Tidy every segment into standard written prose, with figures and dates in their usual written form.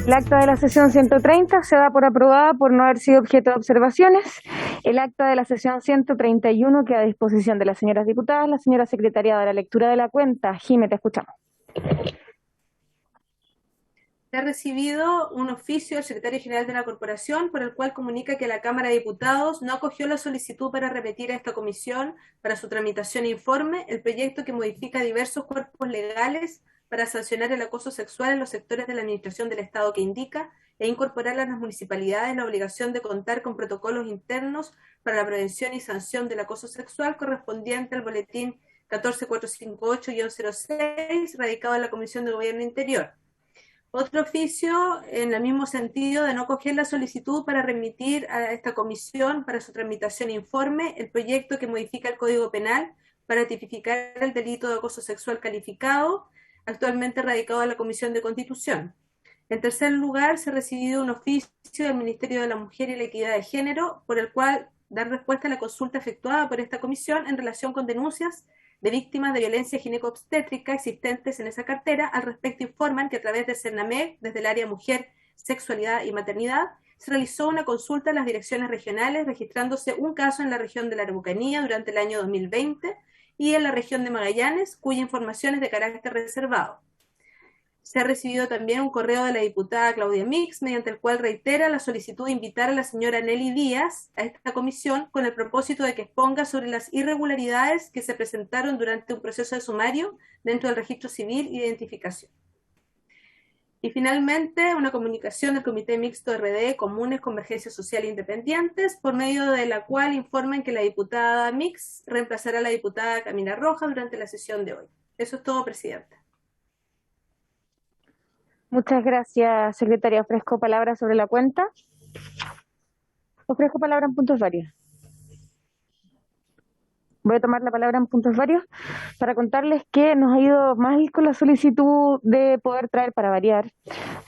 El acta de la sesión 130 se da por aprobada por no haber sido objeto de observaciones. El acta de la sesión 131 queda a disposición de las señoras diputadas. La señora secretaria de la lectura de la cuenta. Jimé, te escuchamos. Se ha recibido un oficio del secretario general de la Corporación por el cual comunica que la Cámara de Diputados no acogió la solicitud para repetir a esta comisión para su tramitación e informe el proyecto que modifica diversos cuerpos legales para sancionar el acoso sexual en los sectores de la administración del Estado que indica e incorporar a las municipalidades la obligación de contar con protocolos internos para la prevención y sanción del acoso sexual correspondiente al boletín 14458-06 radicado en la Comisión de Gobierno Interior. Otro oficio en el mismo sentido de no acoger la solicitud para remitir a esta comisión para su tramitación e informe el proyecto que modifica el Código Penal para tipificar el delito de acoso sexual calificado, actualmente radicado en la Comisión de Constitución. En tercer lugar, se ha recibido un oficio del Ministerio de la Mujer y la Equidad de Género por el cual dar respuesta a la consulta efectuada por esta comisión en relación con denuncias de víctimas de violencia gineco-obstétrica existentes en esa cartera. Al respecto informan que a través de CERNAMEG, desde el área Mujer, Sexualidad y Maternidad, se realizó una consulta en las direcciones regionales, registrándose un caso en la región de la Araucanía durante el año 2020 y en la región de Magallanes, cuya información es de carácter reservado. Se ha recibido también un correo de la diputada Claudia Mix, mediante el cual reitera la solicitud de invitar a la señora Nelly Díaz a esta comisión con el propósito de que exponga sobre las irregularidades que se presentaron durante un proceso de sumario dentro del registro civil y de identificación. Y finalmente, una comunicación del Comité Mixto RD Comunes Convergencia Social e Independientes, por medio de la cual informan que la diputada Mix reemplazará a la diputada Camila Rojas durante la sesión de hoy. Eso es todo, Presidenta. Muchas gracias, secretaria. Ofrezco palabra sobre la cuenta. Ofrezco palabra en puntos varios. Voy a tomar la palabra en puntos varios para contarles que nos ha ido mal con la solicitud de poder traer, para variar,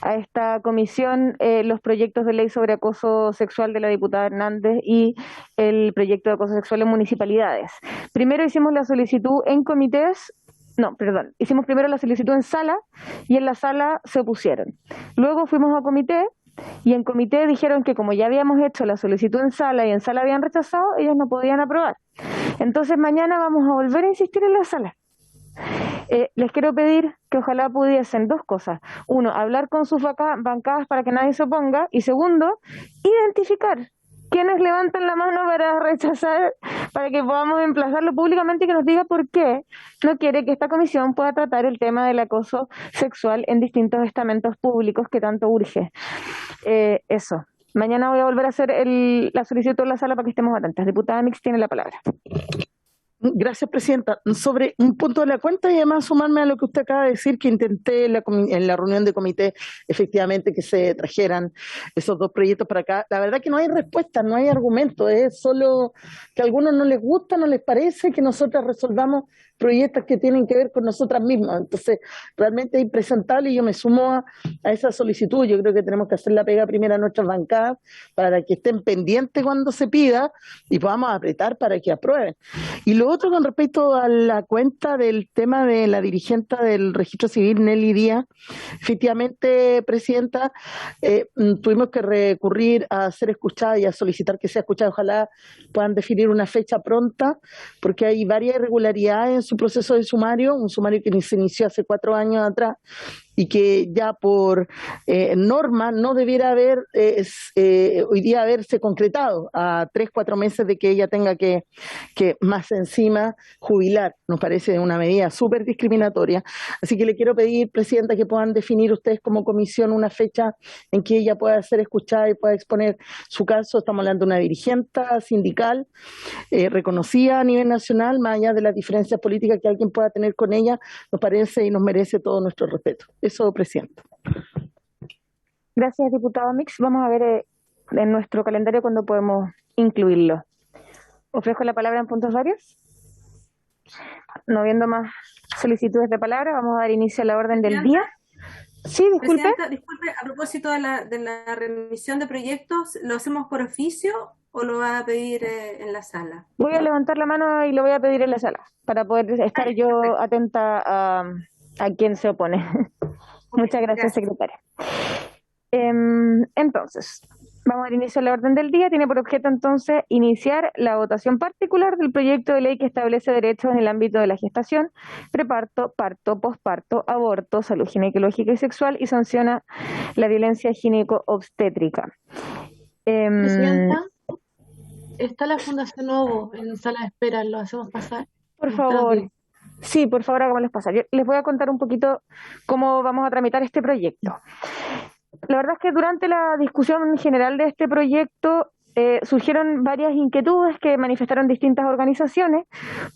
a esta comisión los proyectos de ley sobre acoso sexual de la diputada Hernández y el proyecto de acoso sexual en municipalidades. Primero hicimos la solicitud en comités. No, perdón, hicimos primero la solicitud en sala y en la sala se opusieron. Luego fuimos a comité y en comité dijeron que como ya habíamos hecho la solicitud en sala y en sala habían rechazado, ellos no podían aprobar. Entonces mañana vamos a volver a insistir en la sala. Les quiero pedir que ojalá pudiesen dos cosas. Uno, hablar con sus bancadas para que nadie se oponga. Y segundo, identificar quienes levantan la mano para rechazar, para que podamos emplazarlo públicamente y que nos diga por qué no quiere que esta comisión pueda tratar el tema del acoso sexual en distintos estamentos públicos que tanto urge. Eso. Mañana voy a volver a hacer la solicitud en la sala para que estemos atentas. Diputada Mix tiene la palabra. Gracias, Presidenta. Sobre un punto de la cuenta y además sumarme a lo que usted acaba de decir, que intenté en la reunión de comité efectivamente que se trajeran esos dos proyectos para acá. La verdad que no hay respuesta, no hay argumento, es solo que a algunos no les gusta, no les parece que nosotras resolvamos proyectos que tienen que ver con nosotras mismas. Entonces, realmente es impresentable y yo me sumo a esa solicitud. Yo creo que tenemos que hacer la pega primero a nuestras bancadas para que estén pendientes cuando se pida y podamos apretar para que aprueben. Y lo otro con respecto a la cuenta del tema de la dirigente del registro civil, Nelly Díaz, efectivamente, Presidenta, tuvimos que recurrir a ser escuchada y a solicitar que sea escuchada. Ojalá puedan definir una fecha pronta, porque hay varias irregularidades en su proceso de sumario, un sumario que se inició hace 4 años atrás y que ya por norma no debiera haber hoy día haberse concretado a 3-4 meses de que ella tenga que más encima jubilar. Nos parece una medida súper discriminatoria. Así que le quiero pedir, Presidenta, que puedan definir ustedes como comisión una fecha en que ella pueda ser escuchada y pueda exponer su caso. Estamos hablando de una dirigente sindical reconocida a nivel nacional, más allá de las diferencias políticas que alguien pueda tener con ella, nos parece y nos merece todo nuestro respeto. Eso, Presidenta. Gracias, diputado Mix. Vamos a ver en nuestro calendario cuándo podemos incluirlo. Ofrezco la palabra en puntos varios. No viendo más solicitudes de palabra, vamos a dar inicio a la orden del día. Sí, disculpe. Presidenta, disculpe, a propósito de la remisión de proyectos, ¿lo hacemos por oficio o lo va a pedir en la sala? Voy a levantar la mano y lo voy a pedir en la sala, para poder estar yo atenta a quien se opone. Muchas gracias, secretaria. Entonces, vamos a dar inicio a la orden del día. Tiene por objeto entonces iniciar la votación particular del proyecto de ley que establece derechos en el ámbito de la gestación, preparto, parto, posparto, aborto, salud ginecológica y sexual y sanciona la violencia gineco-obstétrica. Presidenta, está la Fundación Ovo en sala de espera, ¿lo hacemos pasar? Por Buenas favor, tardes. sí, por favor, hagámosles pasar. Yo les voy a contar un poquito cómo vamos a tramitar este proyecto. La verdad es que durante la discusión general de este proyecto surgieron varias inquietudes que manifestaron distintas organizaciones,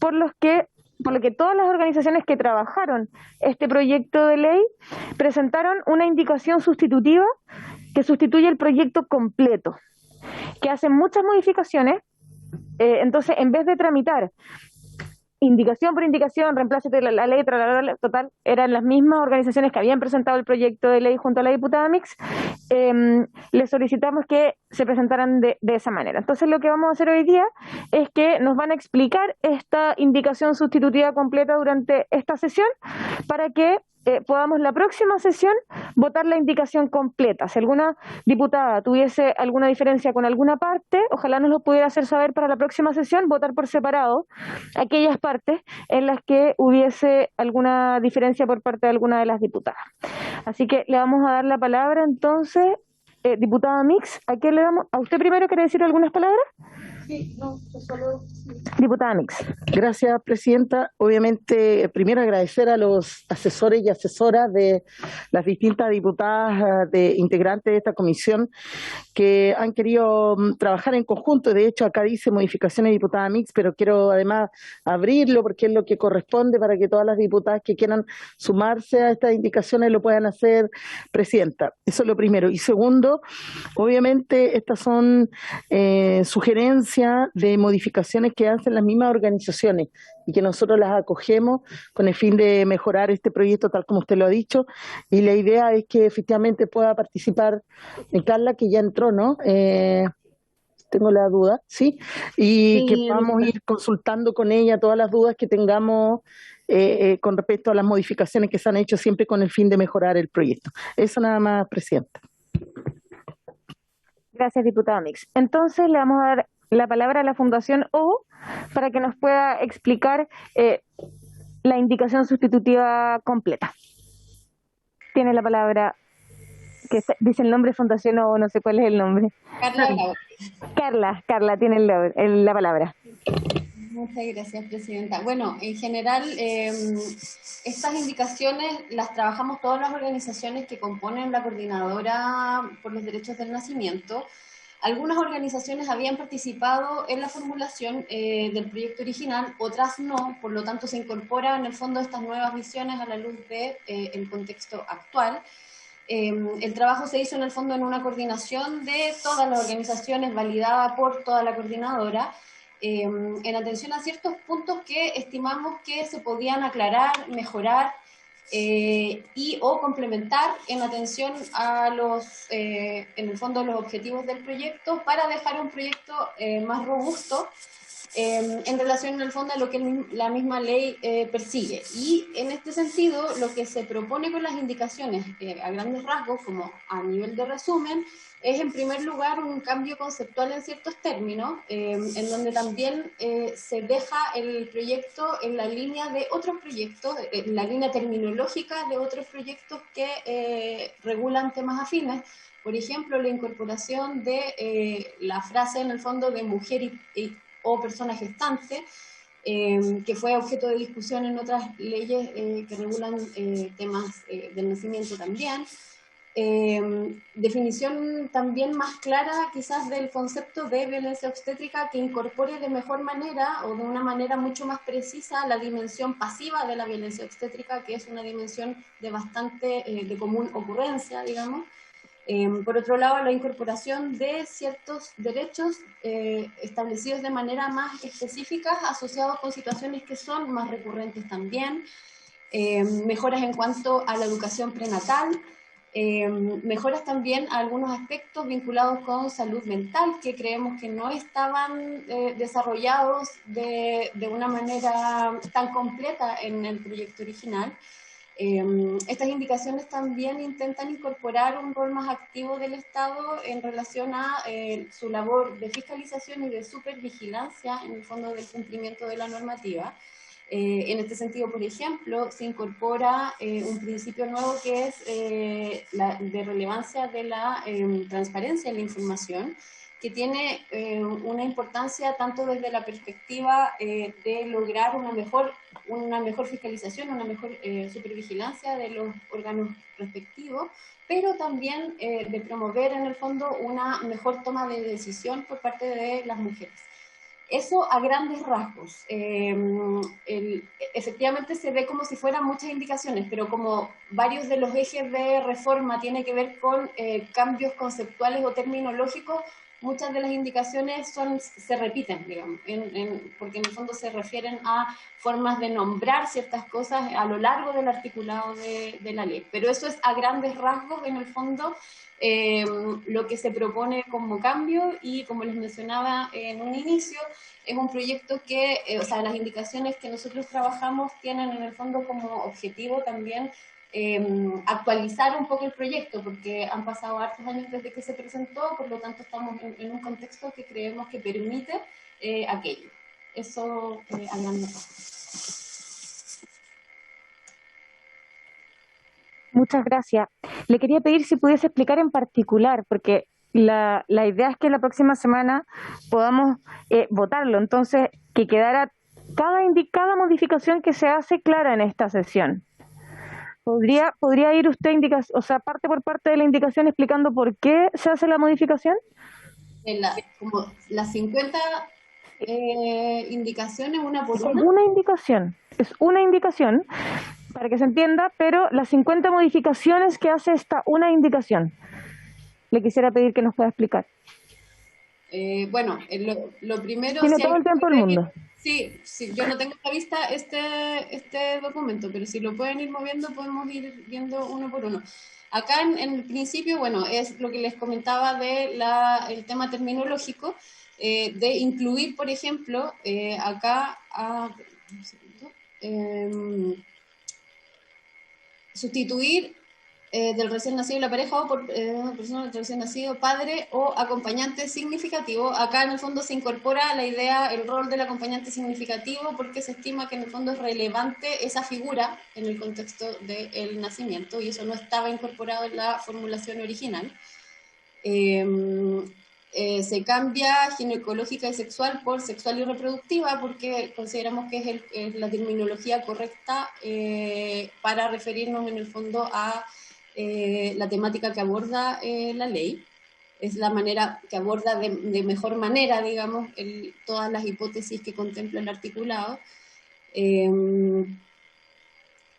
por lo que todas las organizaciones que trabajaron este proyecto de ley presentaron una indicación sustitutiva que sustituye el proyecto completo, que hace muchas modificaciones. Entonces, en vez de tramitar indicación por indicación, reemplácete la letra, total, eran las mismas organizaciones que habían presentado el proyecto de ley junto a la diputada Mix, les solicitamos que se presentaran de esa manera. Entonces lo que vamos a hacer hoy día es que nos van a explicar esta indicación sustitutiva completa durante esta sesión para que podamos la próxima sesión votar la indicación completa. Si alguna diputada tuviese alguna diferencia con alguna parte, ojalá nos lo pudiera hacer saber para la próxima sesión, votar por separado aquellas partes en las que hubiese alguna diferencia por parte de alguna de las diputadas. Así que le vamos a dar la palabra entonces, diputada Mix, ¿a quién le damos? ¿A usted primero quiere decir algunas palabras? Sí, no, yo solo... Diputada Mix. Gracias, presidenta. Obviamente, primero agradecer a los asesores y asesoras de las distintas diputadas integrantes de esta comisión que han querido trabajar en conjunto. De hecho, acá dice modificaciones de diputada Mix, pero quiero además abrirlo porque es lo que corresponde para que todas las diputadas que quieran sumarse a estas indicaciones lo puedan hacer, presidenta. Eso es lo primero. Y segundo, obviamente, estas son sugerencias de modificaciones que hacen las mismas organizaciones y que nosotros las acogemos con el fin de mejorar este proyecto tal como usted lo ha dicho, y la idea es que efectivamente pueda participar Carla, que ya entró, ¿no? Tengo la duda, ¿sí? Y Sí, que podamos ir consultando con ella todas las dudas que tengamos con respecto a las modificaciones que se han hecho siempre con el fin de mejorar el proyecto. Eso nada más, presidenta. Gracias, diputada Mix. Entonces le vamos a dar la palabra a la Fundación O para que nos pueda explicar la indicación sustitutiva completa. Tiene la palabra, dice el nombre Fundación O, no sé cuál es el nombre. Carla tiene la palabra. Muchas gracias, presidenta. Bueno, en general, estas indicaciones las trabajamos todas las organizaciones que componen la Coordinadora por los Derechos del Nacimiento. Algunas organizaciones habían participado en la formulación del proyecto original, otras no, por lo tanto se incorporan en el fondo estas nuevas visiones a la luz de el contexto actual. El trabajo se hizo en el fondo en una coordinación de todas las organizaciones, validada por toda la coordinadora, en atención a ciertos puntos que estimamos que se podían aclarar, mejorar y o complementar en atención a los, en el fondo, los objetivos del proyecto para dejar un proyecto más robusto en relación, en el fondo, a lo que la misma ley persigue. Y en este sentido, lo que se propone con las indicaciones a grandes rasgos, como a nivel de resumen, es en primer lugar un cambio conceptual en ciertos términos, en donde también se deja el proyecto en la línea de otros proyectos, en la línea terminológica de otros proyectos que regulan temas afines. Por ejemplo, la incorporación de la frase en el fondo de mujer o persona gestante, que fue objeto de discusión en otras leyes que regulan temas del nacimiento también. Definición también más clara quizás del concepto de violencia obstétrica, que incorpore de mejor manera o de una manera mucho más precisa la dimensión pasiva de la violencia obstétrica, que es una dimensión de bastante de común ocurrencia, digamos. Por otro lado, la incorporación de ciertos derechos establecidos de manera más específica, asociados con situaciones que son más recurrentes también, mejoras en cuanto a la educación prenatal, mejoras también a algunos aspectos vinculados con salud mental que creemos que no estaban desarrollados de una manera tan completa en el proyecto original. Estas indicaciones también intentan incorporar un rol más activo del Estado en relación a su labor de fiscalización y de supervigilancia en el fondo del cumplimiento de la normativa. En este sentido, por ejemplo, se incorpora un principio nuevo que es de relevancia de la transparencia en la información, que tiene una importancia tanto desde la perspectiva de lograr una mejor fiscalización, una mejor supervigilancia de los órganos respectivos, pero también de promover en el fondo una mejor toma de decisión por parte de las mujeres. Eso a grandes rasgos. Efectivamente se ve como si fueran muchas indicaciones, pero como varios de los ejes de reforma tienen que ver con cambios conceptuales o terminológicos, muchas de las indicaciones se repiten, digamos, porque en el fondo se refieren a formas de nombrar ciertas cosas a lo largo del articulado de la ley. Pero eso es a grandes rasgos, en el fondo, lo que se propone como cambio, y como les mencionaba en un inicio, es un proyecto que, o sea, las indicaciones que nosotros trabajamos tienen en el fondo como objetivo también actualizar un poco el proyecto, porque han pasado hartos años desde que se presentó, por lo tanto estamos en un contexto que creemos que permite aquello. Eso a grandes rasgos. Muchas gracias. Le quería pedir si pudiese explicar en particular, porque la idea es que la próxima semana podamos votarlo, entonces que quedara cada modificación que se hace clara en esta sesión. ¿Podría ir usted, o sea, parte por parte de la indicación explicando por qué se hace la modificación? Como las 50 indicaciones, una por una. Es una indicación, para que se entienda, pero las 50 modificaciones que hace esta una indicación. Le quisiera pedir que nos pueda explicar. Bueno, lo primero... Tiene todo el tiempo del mundo. Sí, yo no tengo a la vista este documento, pero si lo pueden ir moviendo, podemos ir viendo uno por uno. Acá en el principio, bueno, es lo que les comentaba de el tema terminológico, de incluir, por ejemplo, acá, sustituir del recién nacido la pareja o por persona del recién nacido, padre o acompañante significativo. Acá en el fondo se incorpora la idea, el rol del acompañante significativo, porque se estima que en el fondo es relevante esa figura en el contexto del nacimiento, y eso no estaba incorporado en la formulación original. Se cambia ginecológica y sexual por sexual y reproductiva, porque consideramos que es la terminología correcta para referirnos en el fondo a la temática que aborda la ley. Es la manera que aborda de mejor manera, digamos, todas las hipótesis que contempla el articulado.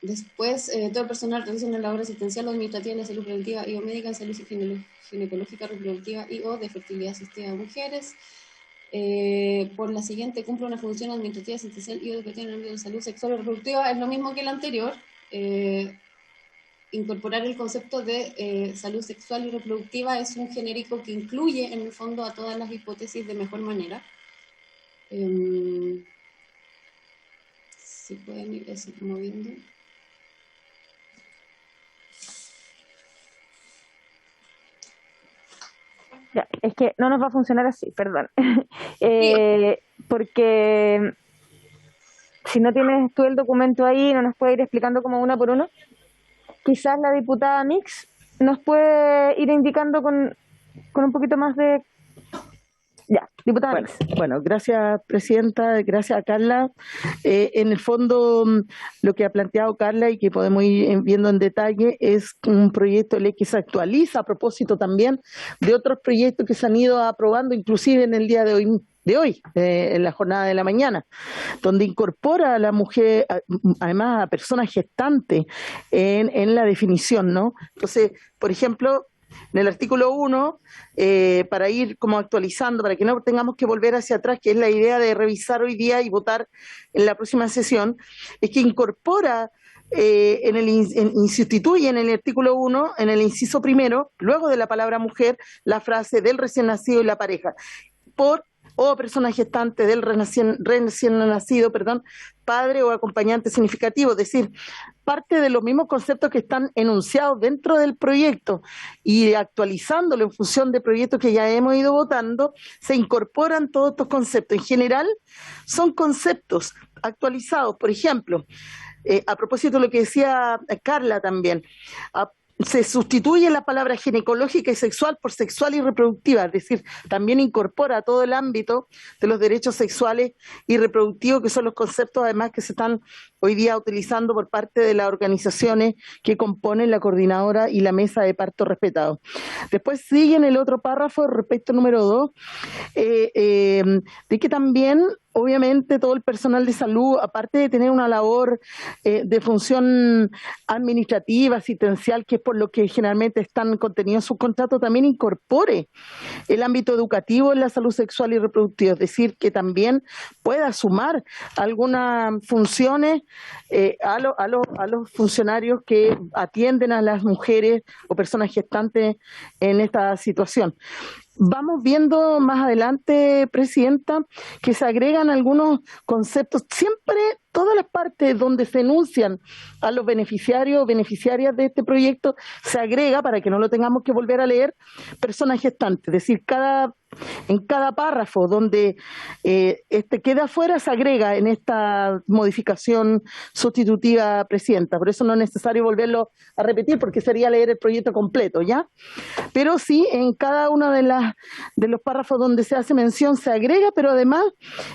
Después, todo el personal realiza una labor asistencial o administrativa en la salud preventiva y o médica, en salud ginecológica, reproductiva y o de fertilidad asistida a mujeres. Por la siguiente, cumple una función administrativa, asistencial y o educativa en el ámbito de salud sexual y reproductiva. Es lo mismo que el anterior. Incorporar el concepto de salud sexual y reproductiva es un genérico que incluye en el fondo a todas las hipótesis de mejor manera. Si pueden ir moviendo. Ya, es que no nos va a funcionar así, perdón. Porque si no tienes tú el documento ahí, no nos puede ir explicando como uno por uno. Quizás la diputada Mix nos puede ir indicando con un poquito más de... Ya, diputada Mix. Bueno, gracias, presidenta, gracias a Carla. En el fondo, lo que ha planteado Carla y que podemos ir viendo en detalle es un proyecto de ley que se actualiza a propósito también de otros proyectos que se han ido aprobando, inclusive en el día de hoy, en la jornada de la mañana, donde incorpora a la mujer, además a personas gestantes, en la definición, ¿no? Entonces, por ejemplo, en el artículo 1, para ir como actualizando, para que no tengamos que volver hacia atrás, que es la idea de revisar hoy día y votar en la próxima sesión, es que incorpora, sustituye en el artículo 1, en el inciso primero, luego de la palabra mujer, la frase del recién nacido y la pareja, por o persona gestante del recién nacido, perdón, padre o acompañante significativo, es decir, parte de los mismos conceptos que están enunciados dentro del proyecto y actualizándolo en función de proyectos que ya hemos ido votando, se incorporan todos estos conceptos. En general, son conceptos actualizados, por ejemplo, a propósito de lo que decía Carla también, se sustituye la palabra ginecológica y sexual por sexual y reproductiva, es decir, también incorpora todo el ámbito de los derechos sexuales y reproductivos, que son los conceptos además que se están hoy día utilizando por parte de las organizaciones que componen la coordinadora y la mesa de parto respetado. Después sigue en el otro párrafo, respecto número 2, de que también obviamente todo el personal de salud, aparte de tener una labor de función administrativa, asistencial, que es por lo que generalmente están contenidos en sus contratos, también incorpore el ámbito educativo en la salud sexual y reproductiva, es decir, que también pueda sumar algunas funciones a los funcionarios que atienden a las mujeres o personas gestantes en esta situación. Vamos viendo más adelante, Presidenta, que se agregan algunos conceptos, siempre todas las partes donde se enuncian a los beneficiarios o beneficiarias de este proyecto, se agrega, para que no lo tengamos que volver a leer, personas gestantes, es decir, en cada párrafo donde queda afuera se agrega en esta modificación sustitutiva, Presidenta. Por eso no es necesario volverlo a repetir porque sería leer el proyecto completo, ¿ya? Pero sí, en cada uno de los párrafos donde se hace mención se agrega, pero además,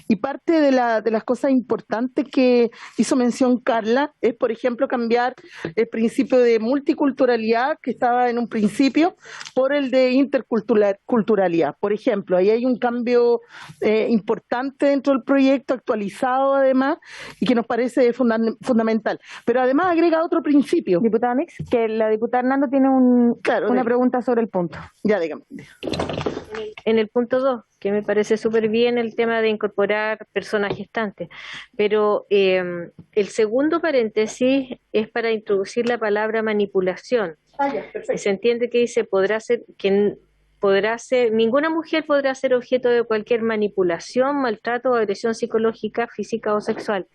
y parte de las cosas importantes que hizo mención Carla, es por ejemplo cambiar el principio de multiculturalidad que estaba en un principio por el de interculturalidad. Por ejemplo, ahí hay un cambio importante dentro del proyecto, actualizado además, y que nos parece fundamental. Pero además agrega otro principio. Diputada Mix, que la diputada Hernando tiene una pregunta sobre el punto. Ya, dígame. En el punto 2, que me parece súper bien el tema de incorporar personas gestantes, pero el segundo paréntesis es para introducir la palabra manipulación. Se entiende que dice ninguna mujer podrá ser objeto de cualquier manipulación, maltrato o agresión psicológica, física o sexual.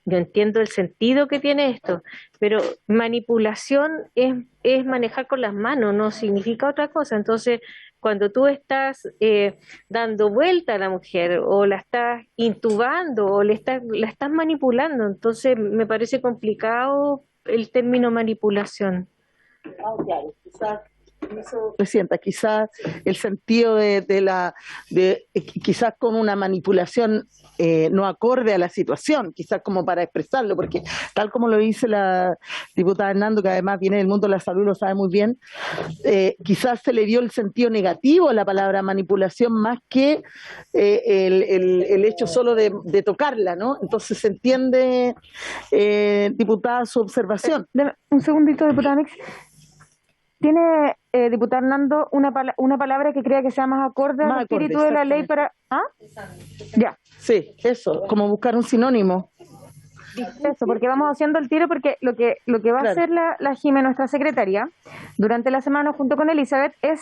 Yo entiendo el sentido que tiene esto, pero manipulación es manejar con las manos, no significa otra cosa. Entonces, cuando tú estás dando vuelta a la mujer o la estás intubando o la estás manipulando, entonces me parece complicado el término manipulación. Presidenta, quizás el sentido quizás con una manipulación no acorde a la situación, quizás como para expresarlo, porque tal como lo dice la diputada Hernando, que además viene del mundo de la salud, lo sabe muy bien, quizás se le dio el sentido negativo a la palabra manipulación más que el hecho solo de tocarla, ¿no? Entonces se entiende, diputada, su observación. Un segundito, diputada Mix. ¿Tiene, diputada Hernando, una palabra que crea que sea más acorde al espíritu de la ley para...? ¿Ah? Ya. Sí, eso, como buscar un sinónimo. Eso, porque vamos haciendo el tiro, porque lo que va a hacer la Jime, nuestra secretaria, durante la semana junto con Elizabeth, es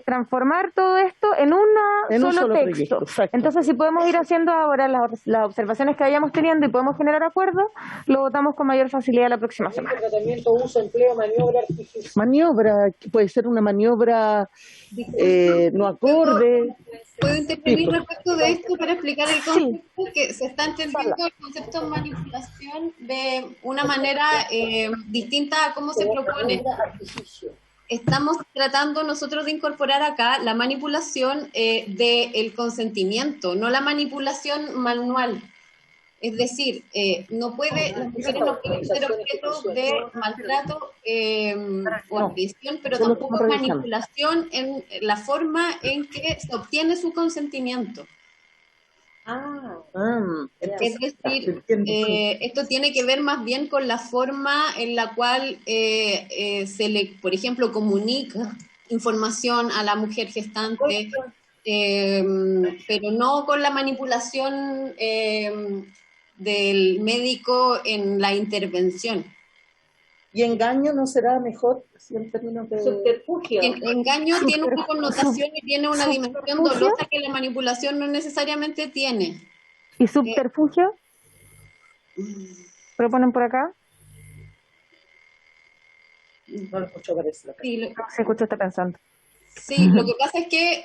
transformar todo esto en un solo texto. Entonces, si podemos ir haciendo ahora las observaciones que vayamos teniendo y podemos generar acuerdos, lo votamos con mayor facilidad la próxima semana. Tratamiento, uso, empleo, maniobra artificial. Maniobra, que puede ser una maniobra no acorde. ¿Puedo intervenir respecto de esto para explicar el concepto? Que se está entendiendo el concepto de manipulación de una manera distinta a cómo se propone. Estamos tratando nosotros de incorporar acá la manipulación del consentimiento, no la manipulación manual. Es decir, las mujeres no pueden ser objeto de maltrato o agresión, pero tampoco manipulación en la forma en que se obtiene su consentimiento. Es decir, esto tiene que ver más bien con la forma en la cual se le, por ejemplo, comunica información a la mujer gestante, pero no con la manipulación del médico en la intervención. ¿Y engaño no será mejor? Si en términos de... Subterfugio. Engaño tiene una connotación y tiene una dimensión dolosa que la manipulación no necesariamente tiene. ¿Y subterfugio? ¿Proponen por acá? No lo escucho, parece. Sí, No se escucha, está pensando. sí, lo que pasa es que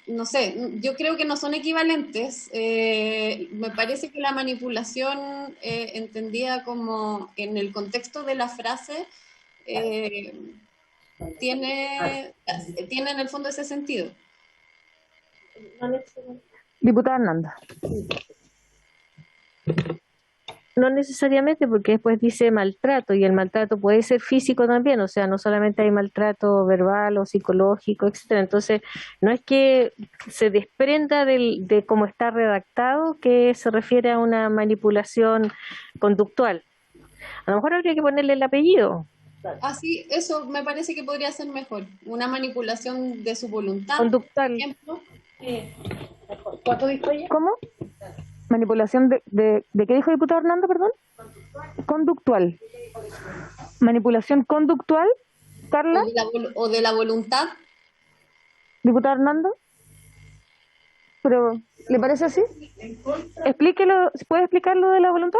no sé, yo creo que no son equivalentes. Me parece que la manipulación entendida como en el contexto de la frase tiene en el fondo ese sentido. Diputada Hernanda. No necesariamente, porque después dice maltrato, y el maltrato puede ser físico también, o sea, no solamente hay maltrato verbal o psicológico, etcétera. Entonces, no es que se desprenda de cómo está redactado que se refiere a una manipulación conductual. A lo mejor habría que ponerle el apellido. Sí, eso me parece que podría ser mejor. Una manipulación de su voluntad, Conductual. por ejemplo. ¿Cuánto dijo ella? ¿Cómo? Manipulación ¿de qué dijo diputado Hernando, perdón? Conductual. Manipulación conductual, Carla, O de la voluntad. diputado Hernando. Pero, ¿le parece así? Explíquelo, ¿puede explicar lo de la voluntad?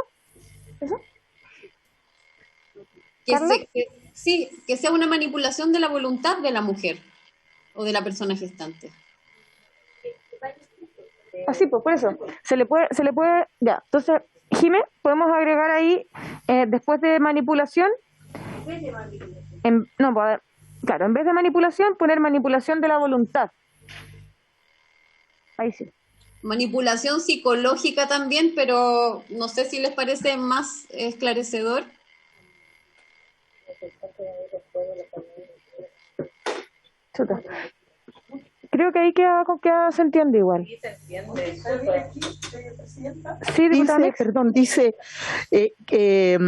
¿Eso? ¿Carla? Sí, que sea una manipulación de la voluntad de la mujer o de la persona gestante. Así, pues, por eso. Se le puede, ya. Entonces, Jimé, podemos agregar ahí, después de manipulación, no, pues, a ver, claro, en vez de manipulación, poner manipulación de la voluntad. Ahí sí. Manipulación psicológica también, pero no sé si les parece más esclarecedor. Chuta. Creo que ahí se entiende igual. Sí, dice que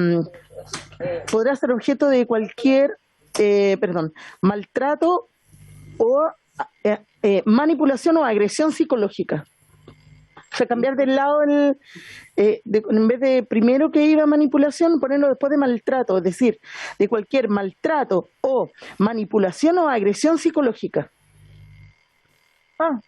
podrá ser objeto de cualquier maltrato o manipulación o agresión psicológica. O sea, cambiar del lado, en vez de primero que iba manipulación, ponerlo después de maltrato, es decir, de cualquier maltrato o manipulación o agresión psicológica.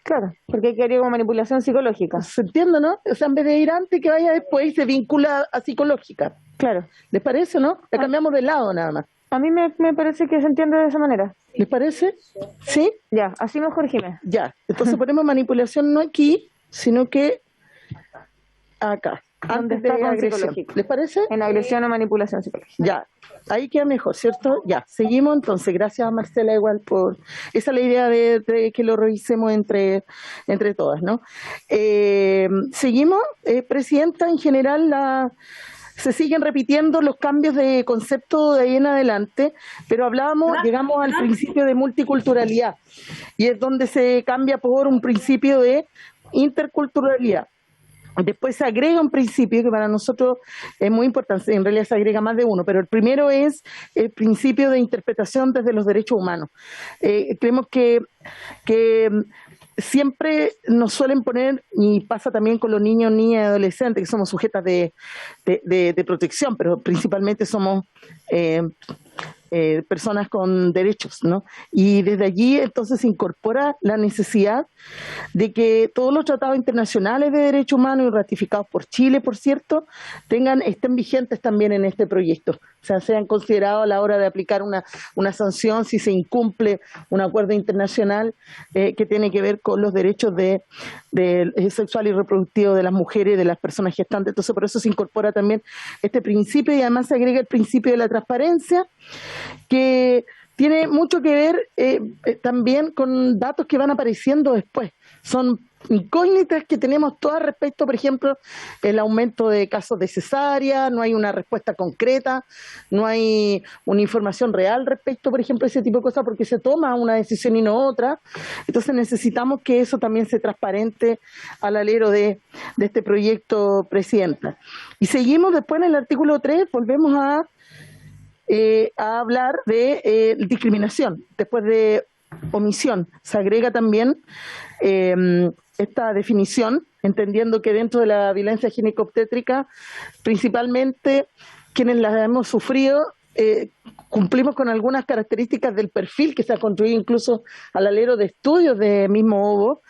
Claro, porque quería como manipulación psicológica. ¿Se entiende, no? O sea, en vez de ir antes, que vaya después y se vincula a psicológica. Claro. ¿Les parece, no? La cambiamos de lado nada más. A mí me parece que se entiende de esa manera. ¿Les parece? ¿Sí? Ya, así mejor, Jiménez. Ya, entonces ponemos manipulación no aquí, sino que acá, antes de agresión. ¿Les parece? En agresión o manipulación psicológica. Ya, ahí queda mejor, ¿cierto? Ya, seguimos entonces. Gracias a Marcela igual por... Esa es la idea de que lo revisemos entre todas, ¿no? Seguimos, Presidenta, en general se siguen repitiendo los cambios de concepto de ahí en adelante, pero llegamos al principio de multiculturalidad, y es donde se cambia por un principio de interculturalidad. Después se agrega un principio que para nosotros es muy importante, en realidad se agrega más de uno, pero el primero es el principio de interpretación desde los derechos humanos. Creemos que siempre nos suelen poner, y pasa también con los niños, niñas y adolescentes, que somos sujetas de protección, pero principalmente somos personas con derechos, ¿no? Y desde allí entonces se incorpora la necesidad de que todos los tratados internacionales de derechos humanos y ratificados por Chile, por cierto, estén vigentes también en este proyecto. O sea, sean considerados a la hora de aplicar una sanción si se incumple un acuerdo internacional que tiene que ver con los derechos sexual y reproductivo de las mujeres y de las personas gestantes. Entonces, por eso se incorpora también este principio, y además se agrega el principio de la transparencia, que tiene mucho que ver también con datos que van apareciendo después. Son incógnitas que tenemos todas respecto, por ejemplo, el aumento de casos de cesárea, no hay una respuesta concreta, no hay una información real respecto, por ejemplo, a ese tipo de cosas, porque se toma una decisión y no otra. Entonces necesitamos que eso también se transparente al alero de este proyecto, Presidenta. Y seguimos después en el artículo 3, volvemos a hablar de discriminación, después de omisión. Se agrega también esta definición, entendiendo que dentro de la violencia ginecobstétrica, principalmente quienes la hemos sufrido, cumplimos con algunas características del perfil que se ha construido incluso al alero de estudios de mismo OVO,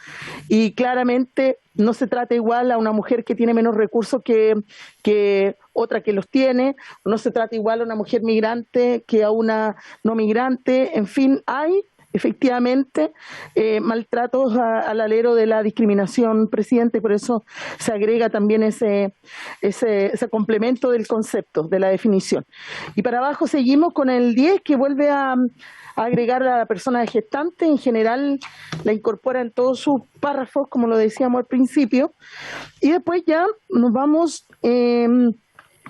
y claramente no se trata igual a una mujer que tiene menos recursos que otra que los tiene, no se trata igual a una mujer migrante que a una no migrante, en fin, hay efectivamente maltratos al alero de la discriminación, presidente, por eso se agrega también ese complemento del concepto, de la definición. Y para abajo seguimos con el 10, que vuelve a agregar a la persona gestante. En general la incorpora en todos sus párrafos, como lo decíamos al principio, y después ya nos vamos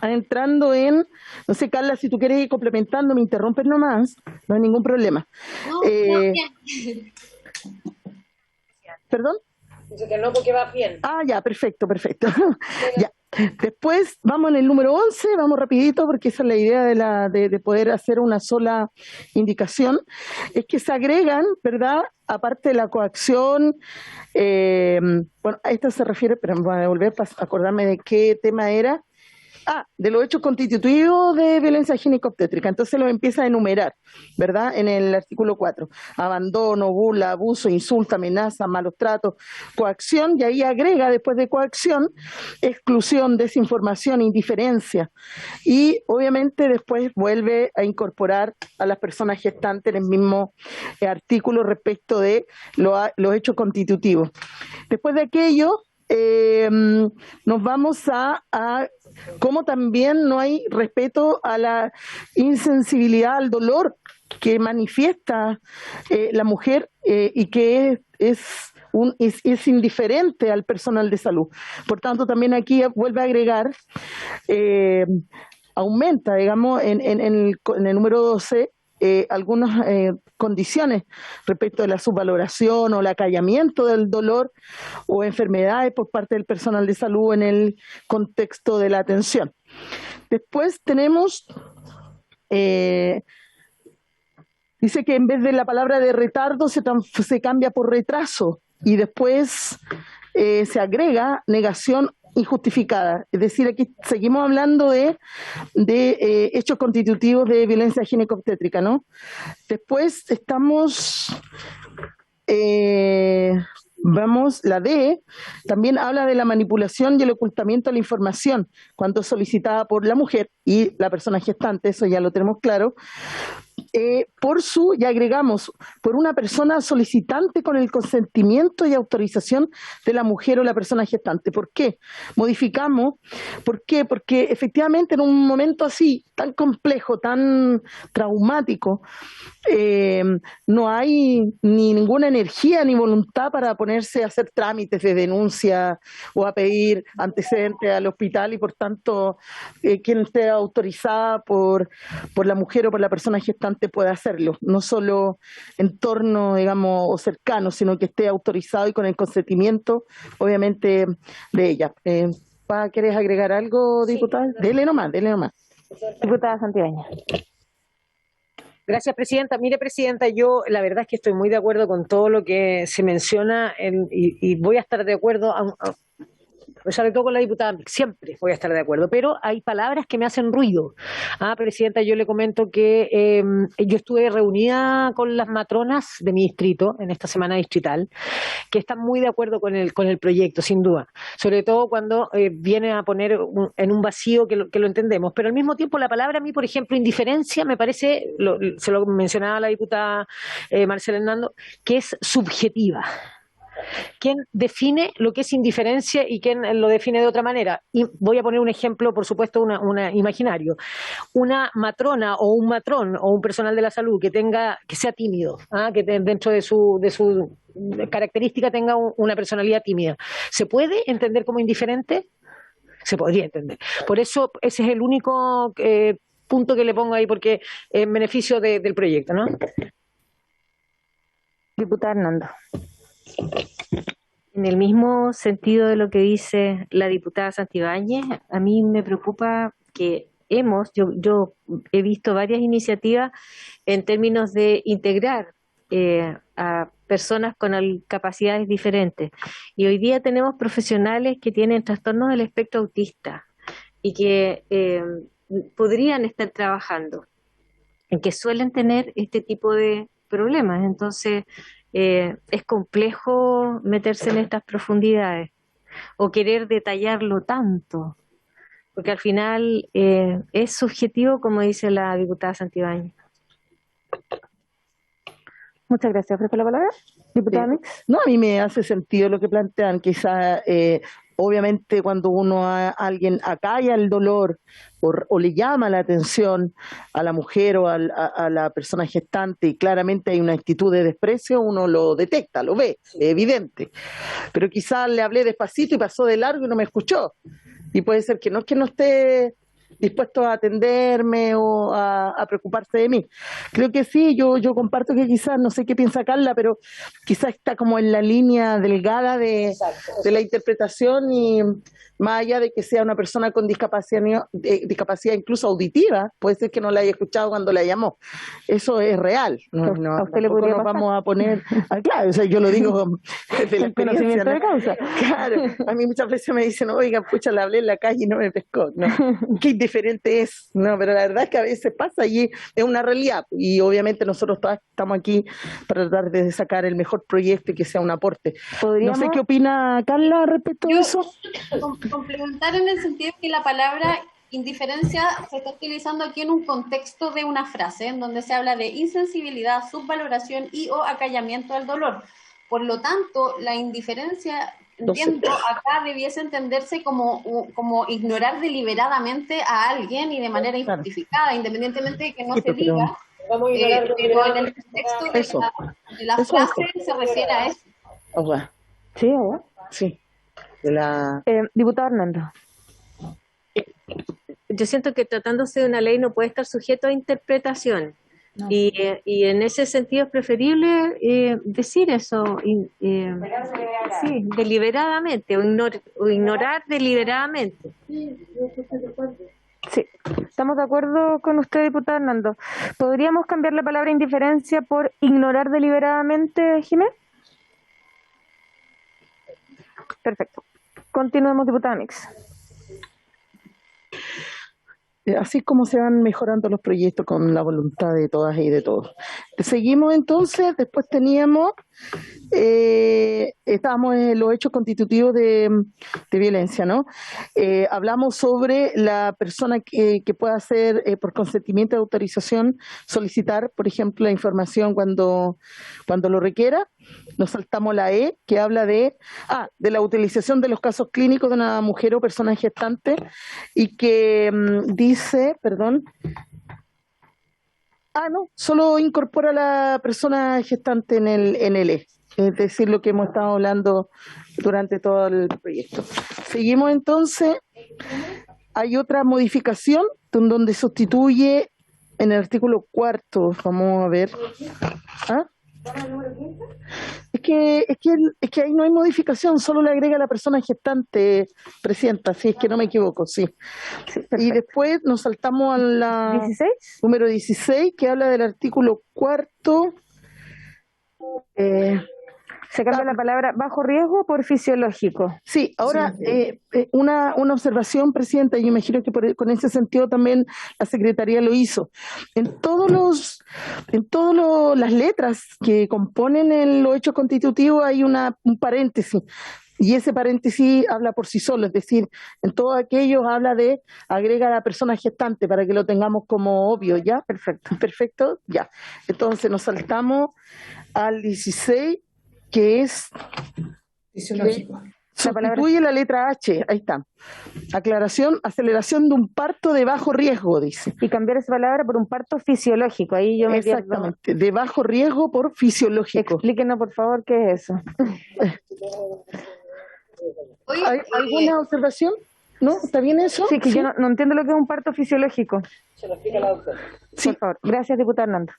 entrando en, no sé, Carla, si tú quieres ir complementando, me interrumpes nomás, no hay ningún problema. No, bien. ¿Perdón? Dice que no, porque va bien. Ah, ya, perfecto. Ya. Después vamos en el número 11, vamos rapidito porque esa es la idea de poder hacer una sola indicación, es que se agregan, ¿verdad?, aparte de la coacción, bueno, a esto se refiere, pero voy a volver para acordarme de qué tema era. De los hechos constitutivos de violencia ginecobstétrica. Entonces los empieza a enumerar, ¿verdad? En el artículo 4. Abandono, burla, abuso, insulto, amenaza, malos tratos, coacción, y ahí agrega, después de coacción, exclusión, desinformación, indiferencia. Y obviamente después vuelve a incorporar a las personas gestantes en el mismo artículo respecto de los hechos constitutivos. Después de aquello, nos vamos a cómo también no hay respeto a la insensibilidad al dolor que manifiesta la mujer y que es indiferente al personal de salud. Por tanto, también aquí vuelve a agregar, aumenta, digamos, en el número 12, algunas condiciones respecto de la subvaloración o el acallamiento del dolor o enfermedades por parte del personal de salud en el contexto de la atención. Después tenemos, dice que en vez de la palabra de retardo se cambia por retraso, y después se agrega negación injustificada. Es decir, aquí seguimos hablando de hechos constitutivos de violencia ginecobstétrica, ¿no? Después estamos, vamos, la D, también habla de la manipulación y el ocultamiento de la información cuando es solicitada por la mujer y la persona gestante, eso ya lo tenemos claro. Ya agregamos, por una persona solicitante con el consentimiento y autorización de la mujer o la persona gestante. ¿Por qué? Modificamos. ¿Por qué? Porque efectivamente en un momento así, tan complejo, tan traumático, no hay ni ninguna energía ni voluntad para ponerse a hacer trámites de denuncia o a pedir antecedentes al hospital, y por tanto quien esté autorizada por la mujer o por la persona gestante puede hacerlo, no solo entorno, digamos, cercano, sino que esté autorizado y con el consentimiento, obviamente, de ella. ¿Quieres agregar algo, diputada? Sí, dele nomás. Diputada Santibáñez. Gracias, presidenta. Mire, presidenta, yo la verdad es que estoy muy de acuerdo con todo lo que se menciona y voy a estar de acuerdo, sobre todo con la diputada, siempre voy a estar de acuerdo, pero hay palabras que me hacen ruido. Presidenta, yo le comento que yo estuve reunida con las matronas de mi distrito en esta semana distrital, que están muy de acuerdo con el proyecto, sin duda, sobre todo cuando viene a poner en un vacío que lo entendemos, pero al mismo tiempo la palabra a mí, por ejemplo, indiferencia, me parece, se lo mencionaba la diputada Marcela Hernando, que es subjetiva. ¿Quién define lo que es indiferencia y quién lo define de otra manera? Y voy a poner un ejemplo, por supuesto, una imaginario. Una matrona o un matrón o un personal de la salud que sea tímido, que dentro de su característica tenga una personalidad tímida. ¿Se puede entender como indiferente? Se podría entender. Por eso ese es el único punto que le pongo ahí, porque en beneficio del proyecto, ¿no? Diputada Hernando. En el mismo sentido de lo que dice la diputada Santibáñez, a mí me preocupa que yo he visto varias iniciativas en términos de integrar a personas con capacidades diferentes. Y hoy día tenemos profesionales que tienen trastornos del espectro autista y que podrían estar trabajando en que suelen tener este tipo de problemas. Entonces, es complejo meterse en estas profundidades o querer detallarlo tanto, porque al final es subjetivo, como dice la diputada Santibáñez. Muchas gracias. ¿Ofrezco la palabra? Diputada Sí. Mix. No, a mí me hace sentido lo que plantean. Quizá, obviamente, cuando uno a alguien acalla el dolor o le llama la atención a la mujer o a la persona gestante y claramente hay una actitud de desprecio, uno lo detecta, lo ve, es evidente. Pero quizás le hablé despacito y pasó de largo y no me escuchó. Y puede ser que no esté dispuesto a atenderme o a preocuparse de mí. Creo que sí, yo comparto que quizás, no sé qué piensa Carla, pero quizás está como en la línea delgada de la interpretación y más allá de que sea una persona con discapacidad incluso auditiva, puede ser que no la haya escuchado cuando la llamó. Eso es real. ¿A usted le Tampoco podría nos pasar? vamos a poner, claro, o sea, yo lo digo desde la Con experiencia, conocimiento ¿no? de causa. Claro, a mí muchas veces me dicen, oiga, pucha, le hablé en la calle y no me pescó. No, qué indiferente es. No, pero la verdad es que a veces pasa y es una realidad. Y obviamente nosotros todas estamos aquí para tratar de sacar el mejor proyecto y que sea un aporte. No ¿Podríamos? sé qué opina Carla respecto a Yo eso. complementar en el sentido que la palabra indiferencia se está utilizando aquí en un contexto de una frase en donde se habla de insensibilidad, subvaloración y o acallamiento del dolor. Por lo tanto, la indiferencia, entiendo, acá debiese entenderse como ignorar deliberadamente a alguien y de manera Claro. injustificada, independientemente de que no Sí, se pero- diga, pero en el contexto Eso. de la Eso, frase se refiere a eso. Ojalá. Sí, ¿verdad? Sí. De la... Diputado Hernando. Yo siento que tratándose de una ley no puede estar sujeto a interpretación. Y en ese sentido es preferible decir eso, sí, deliberadamente, o ignorar deliberadamente. Sí, estamos de acuerdo con usted, diputado Hernando. ¿Podríamos cambiar la palabra indiferencia por ignorar deliberadamente, Jiménez? Perfecto. Continuemos, diputada Mix. Así es como se van mejorando los proyectos con la voluntad de todas y de todos. Seguimos entonces, después teníamos, estábamos en los hechos constitutivos de violencia, ¿no? Hablamos sobre la persona que pueda hacer, por consentimiento de autorización, solicitar, por ejemplo, la información cuando lo requiera. Nos saltamos la E, que habla de la utilización de los casos clínicos de una mujer o persona gestante y que dice, perdón, no, solo incorpora a la persona gestante en el E, es decir, lo que hemos estado hablando durante todo el proyecto. Seguimos entonces, hay otra modificación donde sustituye en el artículo 4, vamos a ver. Es que ahí no hay modificación, solo le agrega la persona gestante, presidenta, si es que no me equivoco, sí. Y después nos saltamos a la 16. número 16, que habla del artículo 4. Se cambia la palabra bajo riesgo por fisiológico. Sí, ahora una observación, presidenta, y yo imagino que con ese sentido también la Secretaría lo hizo. En todas las letras que componen los hechos constitutivos hay un paréntesis, y ese paréntesis habla por sí solo, es decir, en todos aquellos habla de agrega a la persona gestante para que lo tengamos como obvio, ¿ya? Perfecto, ya. Entonces nos saltamos al 16, que es Fisiológico. sustituye la letra H, ahí está. Aclaración, aceleración de un parto de bajo riesgo, dice. Y cambiar esa palabra por un parto fisiológico. Ahí yo me pierdo. Exactamente, de bajo riesgo por fisiológico. Explíquenos, por favor, qué es eso. Oye, ¿Hay alguna observación? ¿No? ¿Está bien eso? Sí, que yo no entiendo lo que es un parto fisiológico. Se lo explica la doctora. Sí. Por favor. Gracias, diputada Hernando.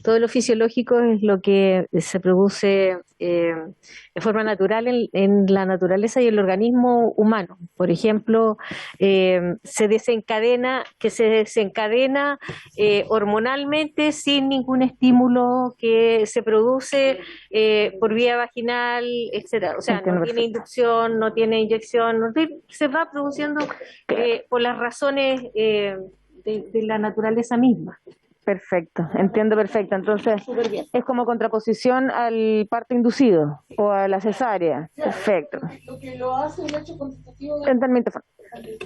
Todo lo fisiológico es lo que se produce de forma natural en la naturaleza y el organismo humano. Por ejemplo, se desencadena hormonalmente sin ningún estímulo que se produce por vía vaginal, etcétera. O sea, Entiendo no tiene perfecto. inducción, no tiene inyección, se va produciendo por las razones de la naturaleza misma. Perfecto, entiendo perfecto. Entonces, es como contraposición al parto inducido o a la cesárea. Perfecto. Lo que lo hace un hecho constitutivo Entra el micrófono.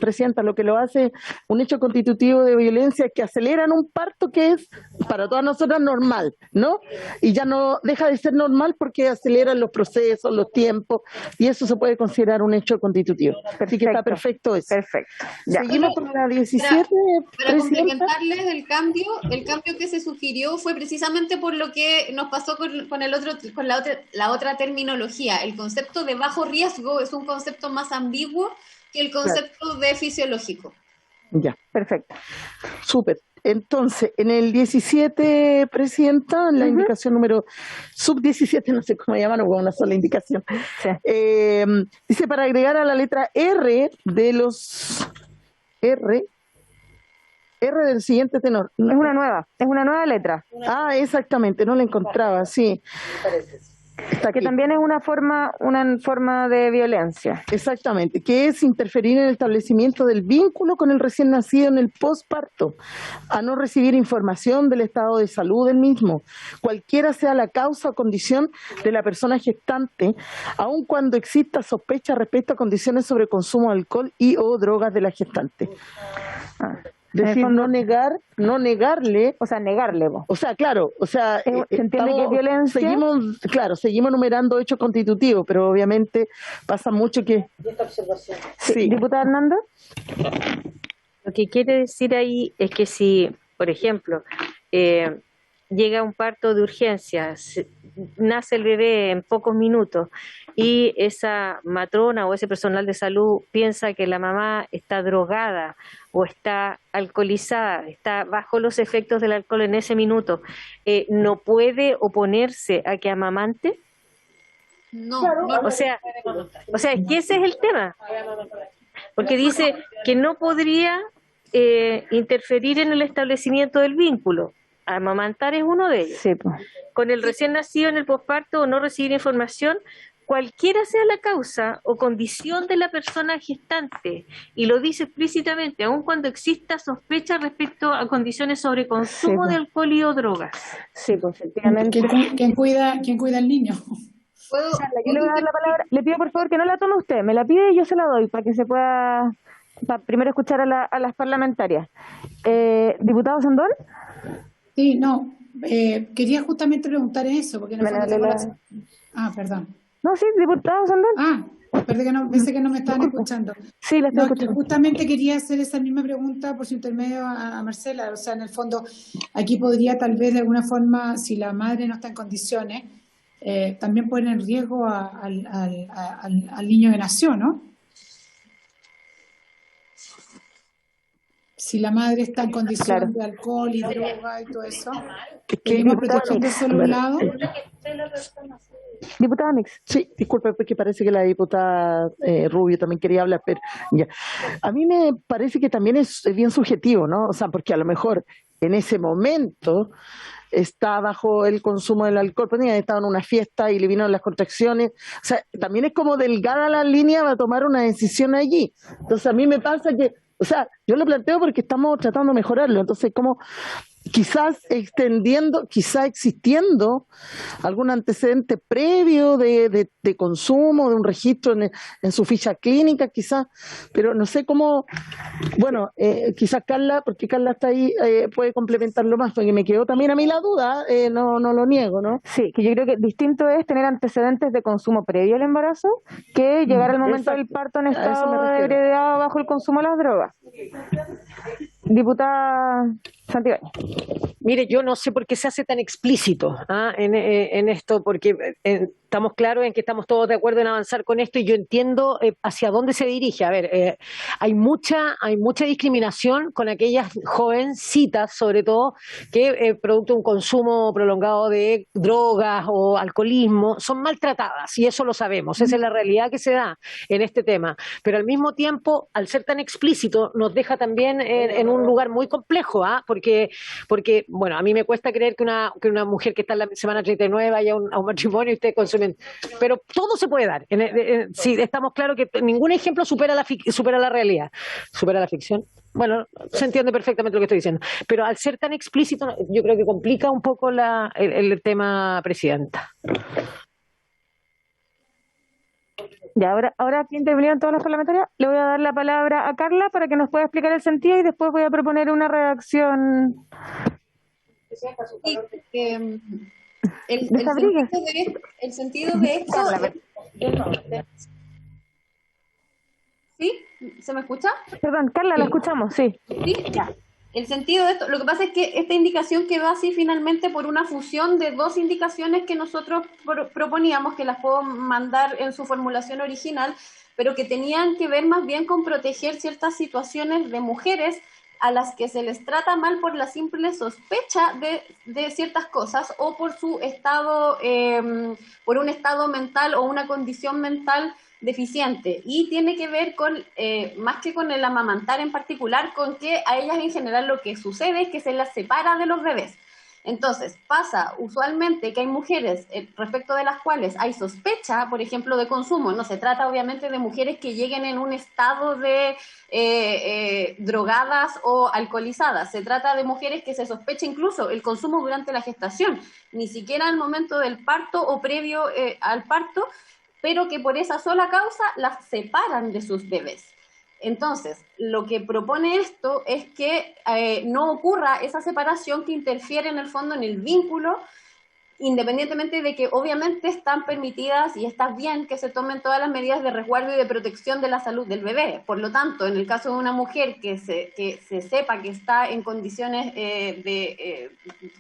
Presidenta, lo que lo hace un hecho constitutivo de violencia es que aceleran un parto que es para todas nosotras normal, ¿no? Y ya no deja de ser normal porque aceleran los procesos, los tiempos, y eso se puede considerar un hecho constitutivo. Así que está perfecto eso. Perfecto. Ya. Seguimos con la 17, Para Presidenta. complementarles el cambio que se sugirió fue precisamente por lo que nos pasó con la otra terminología. El concepto de bajo riesgo es un concepto más ambiguo que el concepto de fisiológico. Ya, Perfecto. súper. Entonces, en el 17, Presidenta, la indicación número sub-17, no sé cómo llaman, o una sola indicación. Sí. Dice para agregar a la letra R de los R del siguiente tenor. Es una nueva letra, Ah, exactamente, no la encontraba, sí. Está que aquí. también es una forma de violencia. Exactamente, que es interferir en el establecimiento del vínculo con el recién nacido en el posparto, a no recibir información del estado de salud del mismo, cualquiera sea la causa o condición de la persona gestante, aun cuando exista sospecha respecto a condiciones sobre consumo de alcohol y o drogas de la gestante. Decir, no negarle. O sea, negarle. Vos. O sea, claro, o sea, ¿Se entiende que es violencia? Seguimos numerando hechos constitutivos, pero obviamente pasa mucho que... Sí. Diputada Hernández. Lo que quiere decir ahí es que si, por ejemplo, llega un parto de urgencia, nace el bebé en pocos minutos y esa matrona o ese personal de salud piensa que la mamá está drogada o está alcoholizada, está bajo los efectos del alcohol en ese minuto, ¿no puede oponerse a que amamante? No, O sea, es que ese es el tema, porque dice que no podría interferir en el establecimiento del vínculo. Amamantar es uno de ellos. Sí, pues. Con el recién nacido en el posparto o no recibir información, cualquiera sea la causa o condición de la persona gestante, y lo dice explícitamente, aun cuando exista sospecha respecto a condiciones sobre consumo de alcohol y o drogas. Sí, pues efectivamente. ¿Quién cuida al niño? Yo le voy a dar la palabra. Le pido por favor que no la tome usted, me la pide y yo se la doy para que se pueda, para primero escuchar a las parlamentarias. Diputado Sandón. Sí, no, quería justamente preguntar eso, porque en el fondo tengo perdón. No, sí, diputado Sandón. Pensé que no me estaban escuchando. Sí, la estoy No, que escuchando. justamente quería hacer esa misma pregunta por su intermedio a Marcela. O sea, en el fondo, aquí podría tal vez de alguna forma, si la madre no está en condiciones, también poner en riesgo al niño que nació, ¿no? Si la madre está en condición de alcohol y droga y todo eso, ¿queremos protección de solo un lado? Diputada Mix. Sí, disculpe, porque parece que la diputada Rubio también quería hablar, pero ya. A mí me parece que también es bien subjetivo, ¿no? O sea, porque a lo mejor en ese momento está bajo el consumo del alcohol, podría haber estado en una fiesta y le vino las contracciones, o sea, también es como delgada la línea para tomar una decisión allí. Entonces a mí me pasa que, o sea, yo lo planteo porque estamos tratando de mejorarlo, entonces como quizás existiendo algún antecedente previo de consumo, de un registro en su ficha clínica, quizás, pero no sé cómo, bueno, quizás Carla, porque Carla está ahí, puede complementarlo más, porque me quedó también a mí la duda, no lo niego, ¿no? Sí, que yo creo que distinto es tener antecedentes de consumo previo al embarazo que llegar al momento del parto en estado de ebriedad bajo el consumo de las drogas. Diputada Santibáñez. Mire, yo no sé por qué se hace tan explícito en esto, porque estamos claros en que estamos todos de acuerdo en avanzar con esto y yo entiendo hacia dónde se dirige. A ver, hay mucha discriminación con aquellas jovencitas, sobre todo, que producto de un consumo prolongado de drogas o alcoholismo, son maltratadas y eso lo sabemos, esa es la realidad que se da en este tema. Pero al mismo tiempo, al ser tan explícito, nos deja también en un lugar muy complejo, porque bueno, a mí me cuesta creer que una mujer que está en la semana 39 vaya a un matrimonio y ustedes consumen, pero todo se puede dar. Sí, estamos claros que ningún ejemplo supera la realidad, supera la ficción. Bueno, se entiende perfectamente lo que estoy diciendo. Pero al ser tan explícito, yo creo que complica un poco el tema, Presidenta. Ya, ahora que intervinieron todas las parlamentarias, le voy a dar la palabra a Carla para que nos pueda explicar el sentido y después voy a proponer una redacción. Sí, el, Desabrigue. el sentido de esto... ¿Sí? ¿Se me escucha? Perdón, Carla, la escuchamos, sí. Sí, ya. El sentido de esto, lo que pasa es que esta indicación quedó así finalmente por una fusión de dos indicaciones que nosotros proponíamos, que las puedo mandar en su formulación original, pero que tenían que ver más bien con proteger ciertas situaciones de mujeres a las que se les trata mal por la simple sospecha de ciertas cosas o por su estado, por un estado mental o una condición mental deficiente, y tiene que ver con, más que con el amamantar en particular, con que a ellas en general lo que sucede es que se las separa de los bebés. Entonces, pasa usualmente que hay mujeres respecto de las cuales hay sospecha, por ejemplo, de consumo. No se trata obviamente de mujeres que lleguen en un estado de drogadas o alcoholizadas. Se trata de mujeres que se sospecha incluso el consumo durante la gestación, ni siquiera al momento del parto o previo al parto, pero que por esa sola causa las separan de sus bebés. Entonces, lo que propone esto es que no ocurra esa separación que interfiere en el fondo en el vínculo, independientemente de que obviamente están permitidas y está bien que se tomen todas las medidas de resguardo y de protección de la salud del bebé. Por lo tanto, en el caso de una mujer que se sepa que está en condiciones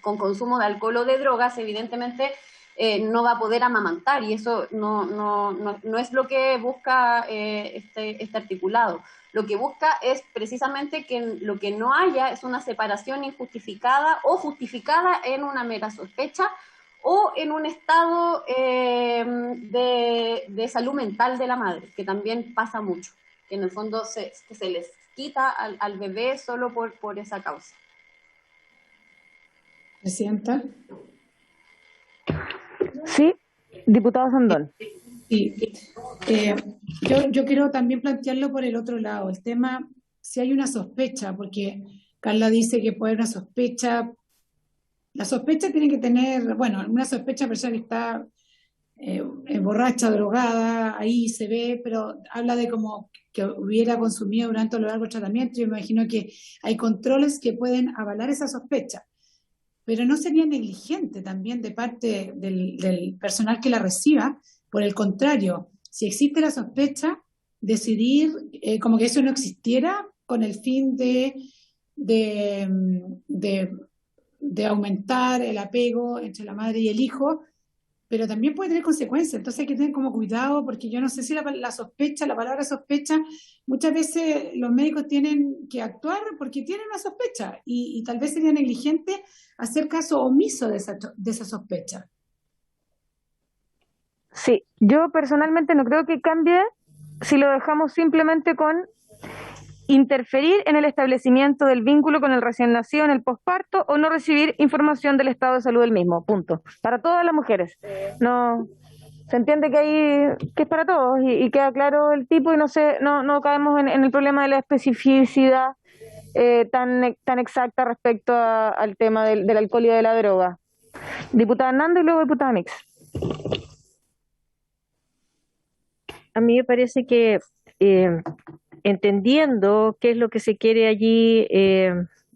con consumo de alcohol o de drogas, evidentemente no va a poder amamantar, y eso no es lo que busca este articulado. Lo que busca es precisamente que lo que no haya es una separación injustificada o justificada en una mera sospecha o en un estado de salud mental de la madre, que también pasa mucho, que en el fondo se les quita al bebé solo por esa causa. Presidenta. Sí, diputado Sandón. Sí, yo quiero también plantearlo por el otro lado, el tema, si hay una sospecha, porque Carla dice que puede haber una sospecha, la sospecha tiene que tener, bueno, una sospecha de persona que está borracha, drogada, ahí se ve, pero habla de como que hubiera consumido durante a lo largo del tratamiento. Yo me imagino que hay controles que pueden avalar esa sospecha, pero no sería negligente también de parte del personal que la reciba. Por el contrario, si existe la sospecha, decidir como que eso no existiera con el fin de aumentar el apego entre la madre y el hijo, pero también puede tener consecuencias. Entonces hay que tener como cuidado, porque yo no sé si la sospecha, la palabra sospecha, muchas veces los médicos tienen que actuar porque tienen una sospecha, y tal vez sería negligente hacer caso omiso de esa sospecha. Sí, yo personalmente no creo que cambie si lo dejamos simplemente con interferir en el establecimiento del vínculo con el recién nacido en el posparto o no recibir información del estado de salud del mismo, punto. Para todas las mujeres. No, se entiende que es para todos, y queda claro el tipo, y no caemos en el problema de la especificidad tan exacta respecto al tema del alcohol y de la droga. Diputada Hernández y luego diputada Mix. A mí me parece que entendiendo qué es lo que se quiere allí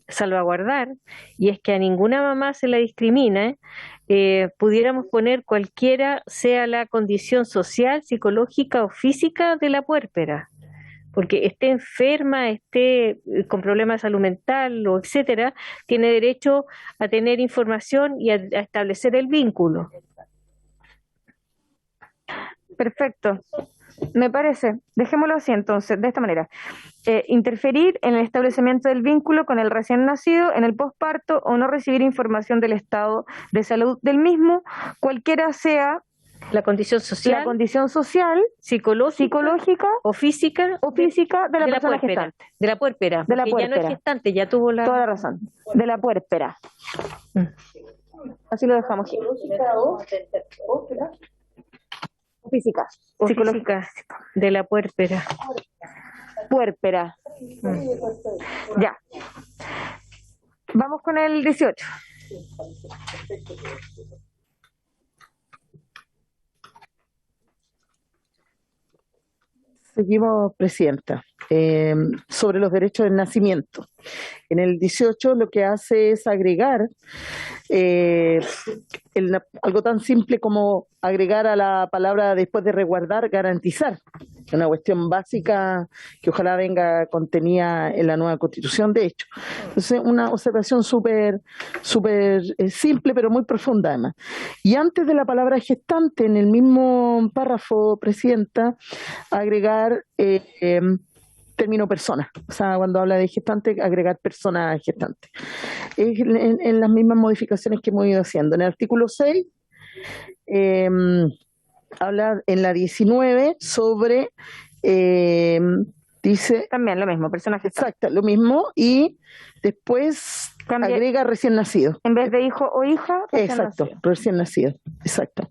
salvaguardar, y es que a ninguna mamá se la discrimina, pudiéramos poner cualquiera sea la condición social, psicológica o física de la puérpera, porque esté enferma, esté con problemas de salud mental o etcétera, tiene derecho a tener información y a establecer el vínculo. Perfecto. Me parece, dejémoslo así entonces, de esta manera. Interferir en el establecimiento del vínculo con el recién nacido en el posparto o no recibir información del estado de salud del mismo, cualquiera sea la condición social, psicológica o física de la persona puérpera, gestante. De la puérpera, de la porque puérpera. Ya no es gestante, ya tuvo la... Toda la razón, de la puérpera. Así lo dejamos aquí. Física, psicológica de la puérpera. Puérpera. Ya. Vamos con el 18. Seguimos, Presidenta. Sobre los derechos del nacimiento. En el 18 lo que hace es agregar algo tan simple como agregar a la palabra después de resguardar, garantizar. Una cuestión básica que ojalá venga contenida en la nueva Constitución, de hecho. Entonces, una observación súper simple, pero muy profunda además. Y antes de la palabra gestante, en el mismo párrafo, Presidenta, agregar término persona. O sea, cuando habla de gestante, agregar persona gestante. En las mismas modificaciones que hemos ido haciendo. En el artículo 6, habla en la 19 sobre, dice... También lo mismo, persona gestante. Exacto, lo mismo, y después agrega recién nacido. En vez de hijo o hija, exacto, recién nacido, exacto.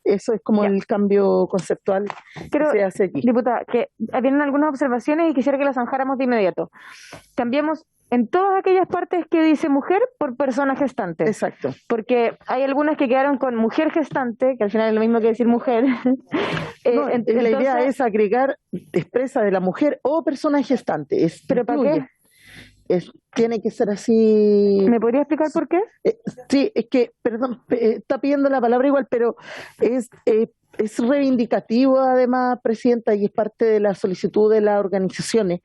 Eso es como el cambio conceptual que se hace aquí. Diputada, que vienen algunas observaciones y quisiera que las zanjáramos de inmediato. Cambiemos en todas aquellas partes que dice mujer por persona gestante. Exacto. Porque hay algunas que quedaron con mujer gestante, que al final es lo mismo que decir mujer. La idea es agregar expresa de la mujer o persona gestante. ¿Pero para qué? Tiene que ser así. ¿Me podría explicar por qué? Sí, es que, perdón, está pidiendo la palabra igual, pero es reivindicativo además, Presidenta, y es parte de la solicitud de las organizaciones,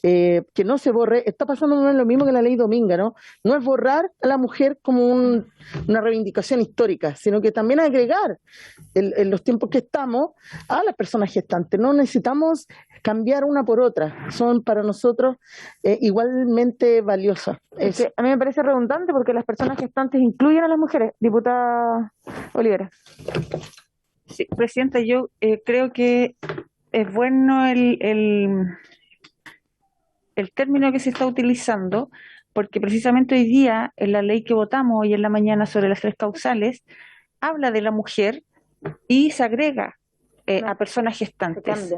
que no se borre. Está pasando lo mismo que la ley Dominga, ¿no? No es borrar a la mujer como una reivindicación histórica, sino que también agregar en los tiempos que estamos a las personas gestantes. No necesitamos cambiar una por otra, son para nosotros igualmente valiosas. A mí me parece redundante porque las personas gestantes incluyen a las mujeres. Diputada Olivera. Sí, Presidenta, yo creo que es bueno el término que se está utilizando, porque precisamente hoy día, en la ley que votamos hoy en la mañana sobre las 3 causales, habla de la mujer y se agrega a personas gestantes.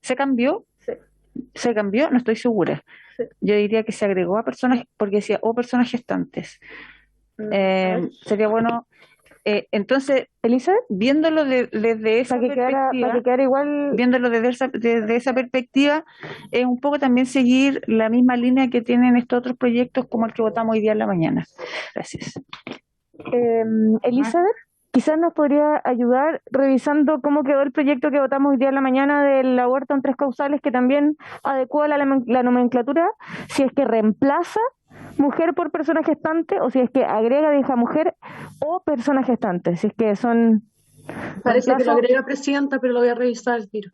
¿Se cambió? Sí. ¿Se cambió? No estoy segura. Sí. Yo diría que se agregó a personas, porque decía o personas gestantes. Sería bueno... entonces, Elizabeth, viéndolo desde esa perspectiva, para que quedara igual, viéndolo desde esa perspectiva, es un poco también seguir la misma línea que tienen estos otros proyectos como el que votamos hoy día en la mañana. Gracias. Elizabeth, quizás nos podría ayudar revisando cómo quedó el proyecto que votamos hoy día en la mañana del aborto en 3 causales, que también adecua la nomenclatura, si es que reemplaza mujer por persona gestante o si es que agrega de hija mujer o persona gestante, si es que son... Parece que lo agrega, Presidenta, pero lo voy a revisar al tiro.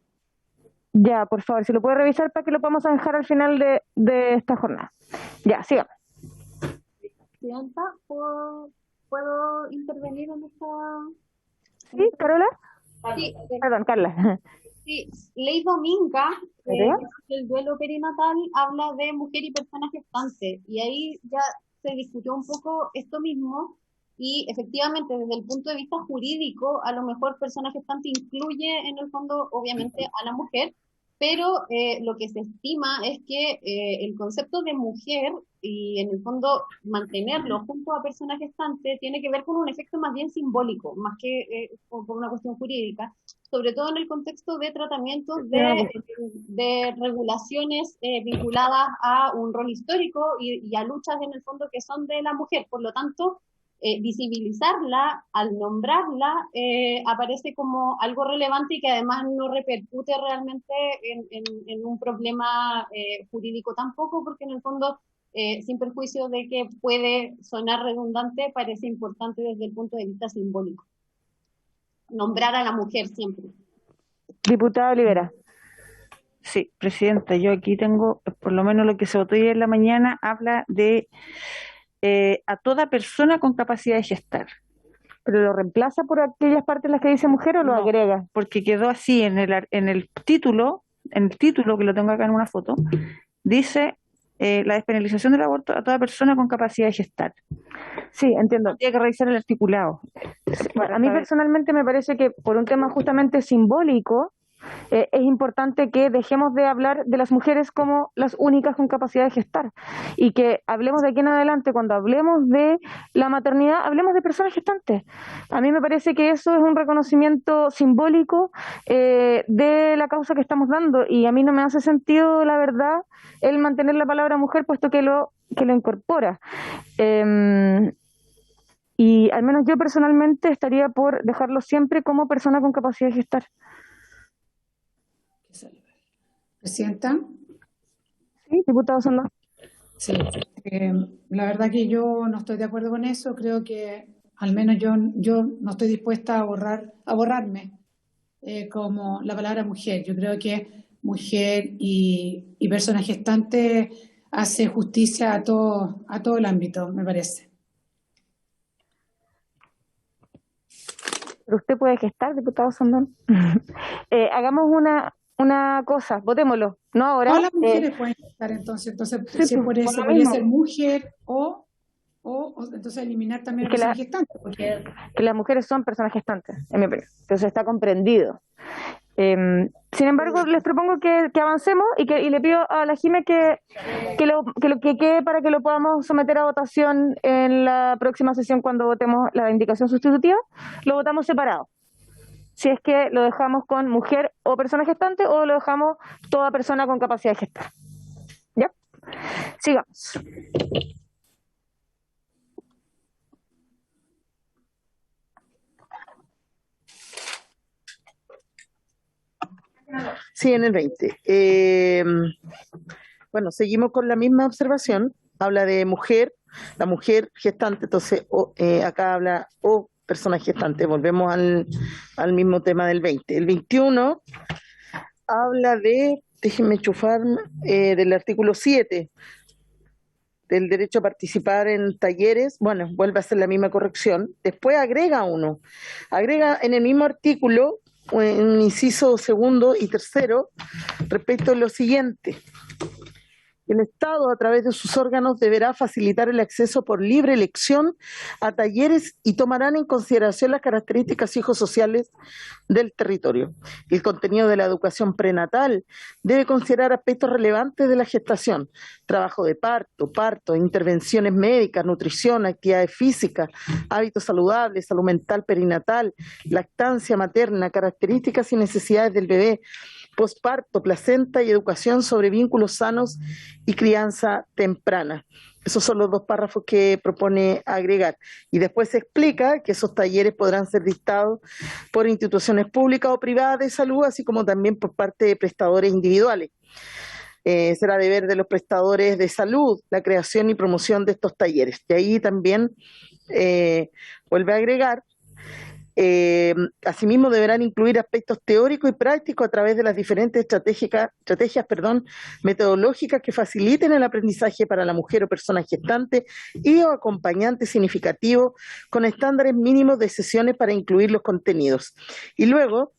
Ya, por favor, si lo puede revisar para que lo podamos zanjar al final de esta jornada. Ya, sigamos. Presidenta, ¿puedo intervenir en esta...? ¿Sí, Carola? Sí, Perdón, Carla. sí, ley Dominga, ¿Verdad? el duelo perinatal habla de mujer y persona gestante, y ahí ya se discutió un poco esto mismo, y efectivamente desde el punto de vista jurídico, a lo mejor persona gestante incluye en el fondo obviamente a la mujer, pero lo que se estima es que el concepto de mujer y en el fondo mantenerlo junto a persona gestante tiene que ver con un efecto más bien simbólico, más que por una cuestión jurídica, sobre todo en el contexto de tratamientos de regulaciones vinculadas a un rol histórico y a luchas en el fondo que son de la mujer. Por lo tanto, visibilizarla, al nombrarla, aparece como algo relevante y que además no repercute realmente en un problema jurídico tampoco, porque en el fondo, sin perjuicio de que puede sonar redundante, parece importante desde el punto de vista simbólico. Nombrar a la mujer siempre. Diputada Olivera. Sí, Presidenta, yo aquí tengo, por lo menos lo que se votó hoy en la mañana, habla de a toda persona con capacidad de gestar. ¿Pero lo reemplaza por aquellas partes en las que dice mujer o lo agrega? Porque quedó así en el título que lo tengo acá en una foto, dice la despenalización del aborto a toda persona con capacidad de gestar. Sí, entiendo. Habría que revisar el articulado. A mí personalmente me parece que por un tema justamente simbólico, Es importante que dejemos de hablar de las mujeres como las únicas con capacidad de gestar y que hablemos de aquí en adelante, cuando hablemos de la maternidad, hablemos de personas gestantes. A mí me parece que eso es un reconocimiento simbólico de la causa que estamos dando, y a mí no me hace sentido, la verdad, el mantener la palabra mujer, puesto que lo incorpora. Y al menos yo personalmente estaría por dejarlo siempre como persona con capacidad de gestar. Presidenta. Sí, diputado Sondón. Sí, la verdad que yo no estoy de acuerdo con eso. Creo que al menos yo no estoy dispuesta a borrarme como la palabra mujer. Yo creo que mujer y persona gestante hace justicia a todo el ámbito, me parece. Pero usted puede gestar, diputado Sondón. Hagamos una cosa, votémoslo, no ahora. Todas las mujeres pueden gestar, entonces Sí, si por eso lo podría mismo. ser mujer o entonces eliminar también a Es que persona gestante, porque Que las mujeres son personas gestantes, en mi opinión. Entonces está comprendido. Sin embargo, les propongo que avancemos y le pido a la Jime que lo que quede para que lo podamos someter a votación en la próxima sesión cuando votemos la indicación sustitutiva. Lo votamos separado. Si es que lo dejamos con mujer o persona gestante, o lo dejamos toda persona con capacidad de gestar. ¿Ya? Sigamos. Sí, en el 20. Bueno, seguimos con la misma observación. Habla de mujer, la mujer gestante, entonces acá habla persona gestante. Volvemos al mismo tema del 20. El 21 habla déjenme enchufar, del artículo 7, del derecho a participar en talleres. Bueno, vuelve a hacer la misma corrección. Después agrega en el mismo artículo un inciso segundo y tercero respecto a lo siguiente: el Estado, a través de sus órganos, deberá facilitar el acceso por libre elección a talleres y tomarán en consideración las características psicosociales del territorio. El contenido de la educación prenatal debe considerar aspectos relevantes de la gestación: trabajo de parto, intervenciones médicas, nutrición, actividades físicas, hábitos saludables, salud mental perinatal, lactancia materna, características y necesidades del bebé, posparto, placenta y educación sobre vínculos sanos y crianza temprana. Esos son los dos párrafos que propone agregar. Y después se explica que esos talleres podrán ser dictados por instituciones públicas o privadas de salud, así como también por parte de prestadores individuales. Será deber de los prestadores de salud la creación y promoción de estos talleres. Y ahí también vuelve a agregar: asimismo, deberán incluir aspectos teóricos y prácticos a través de las diferentes estrategias metodológicas que faciliten el aprendizaje para la mujer o persona gestante y o acompañante significativo, con estándares mínimos de sesiones para incluir los contenidos. Y luego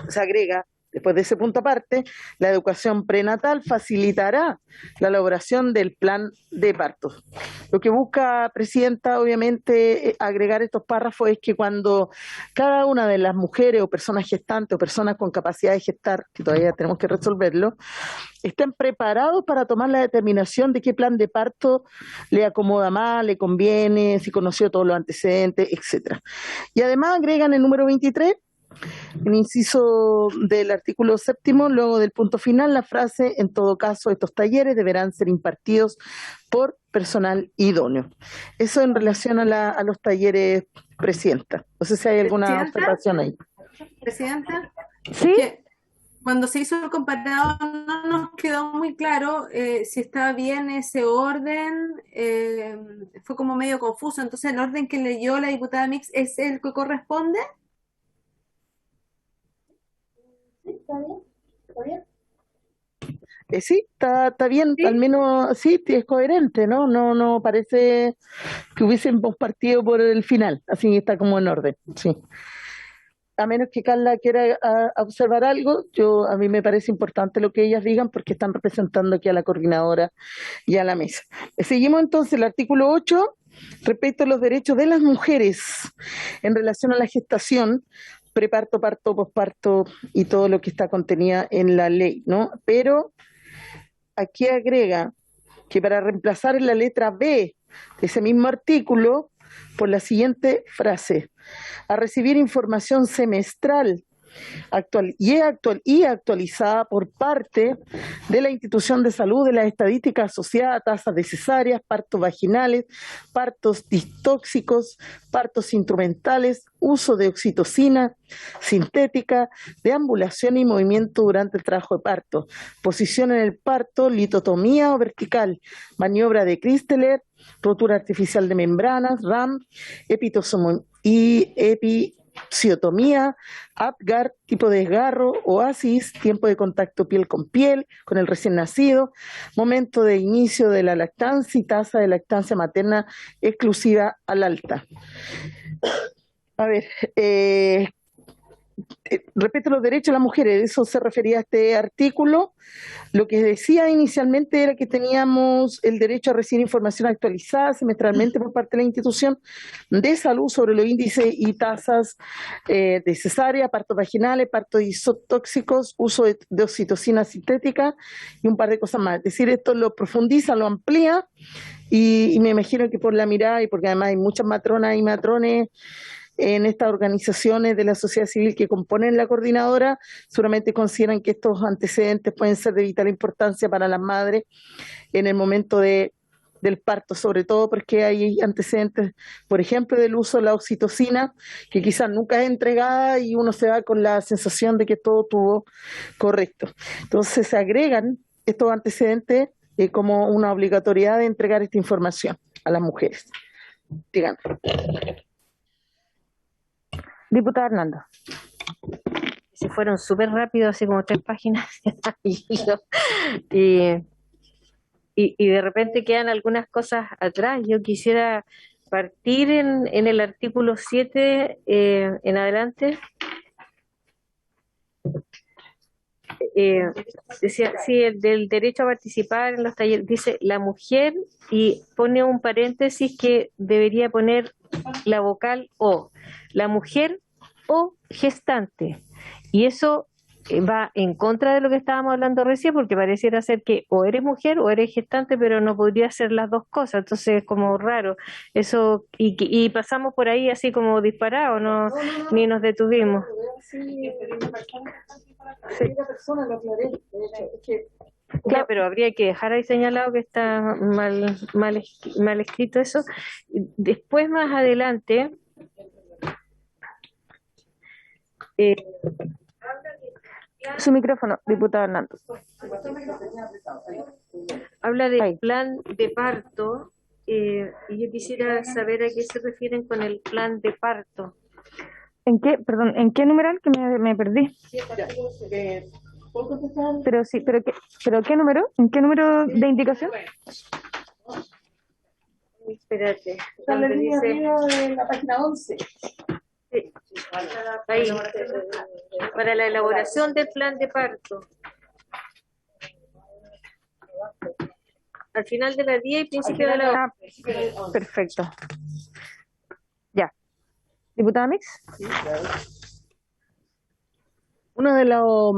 se agrega, después de ese punto aparte, la educación prenatal facilitará la elaboración del plan de partos. Lo que busca, Presidenta, obviamente, agregar estos párrafos es que cuando cada una de las mujeres o personas gestantes o personas con capacidad de gestar, que todavía tenemos que resolverlo, estén preparados para tomar la determinación de qué plan de parto le acomoda más, le conviene, si conoció todos los antecedentes, etcétera. Y además agregan el número 23, el inciso del artículo 7, luego del punto final, la frase: en todo caso, estos talleres deberán ser impartidos por personal idóneo. Eso en relación a los talleres, Presidenta. No sé si hay alguna observación ahí. Presidenta, ¿Sí? cuando se hizo el comparado no nos quedó muy claro si estaba bien ese orden, fue como medio confuso. Entonces, ¿el orden que leyó la diputada Mix es el que corresponde? Sí, está bien, ¿Sí? al menos sí, es coherente, ¿no? No parece que hubiésemos partido por el final, así está como en orden, sí. A menos que Carla quiera observar algo, a mí me parece importante lo que ellas digan porque están representando aquí a la coordinadora y a la mesa. Seguimos entonces el artículo 8, respecto a los derechos de las mujeres en relación a la gestación. preparto, parto, posparto y todo lo que está contenida en la ley, ¿no? Pero aquí agrega que para reemplazar en la letra B de ese mismo artículo por la siguiente frase: a recibir información semestral y actualizada por parte de la institución de salud de las estadísticas asociadas a tasas de cesáreas, partos vaginales, partos distóxicos, partos instrumentales, uso de oxitocina sintética, deambulación y movimiento durante el trabajo de parto, posición en el parto, litotomía o vertical, maniobra de Christeler, rotura artificial de membranas, RAM, episiotomía, Apgar, tipo de desgarro, oasis, tiempo de contacto piel con piel con el recién nacido, momento de inicio de la lactancia y tasa de lactancia materna exclusiva al alta. A ver, respecto a los derechos de las mujeres, de eso se refería a este artículo. Lo que decía inicialmente era que teníamos el derecho a recibir información actualizada semestralmente por parte de la institución de salud sobre los índices y tasas de cesárea, partos vaginales, partos distóxicos, uso de oxitocina sintética y un par de cosas más. Es decir, esto lo profundiza, lo amplía y me imagino que por la mirada y porque además hay muchas matronas y matrones en estas organizaciones de la sociedad civil que componen la coordinadora, seguramente consideran que estos antecedentes pueden ser de vital importancia para las madres en el momento del parto, sobre todo porque hay antecedentes, por ejemplo, del uso de la oxitocina, que quizás nunca es entregada y uno se va con la sensación de que todo estuvo correcto. Entonces se agregan estos antecedentes como una obligatoriedad de entregar esta información a las mujeres. Díganme. Diputada Hernando. Se fueron súper rápido, así como 3 páginas. y de repente quedan algunas cosas atrás. Yo quisiera partir en el artículo 7 en adelante. Decía, sí, el del derecho a participar en los talleres, dice la mujer, y pone un paréntesis que debería poner la vocal O, la mujer o gestante, y eso va en contra de lo que estábamos hablando recién, porque pareciera ser que o eres mujer o eres gestante, pero no podría ser las dos cosas, entonces es como raro eso, y pasamos por ahí así como disparado, no, ni nos detuvimos. Ya, pero habría que dejar ahí señalado que está mal escrito eso. Después, más adelante, su micrófono, diputada Hernando. Habla del plan de parto, y yo quisiera saber a qué se refieren con el plan de parto. ¿En qué numeral? Que me perdí. Pero sí, pero ¿qué número? ¿En qué número de indicación? Espérate. Está en la línea arriba de la página 11. Sí. Ahí. Para la elaboración del plan de parto. Al final de la 10 y principio de la... Perfecto. Ya. ¿Diputada Mix? Sí, claro. Uno de los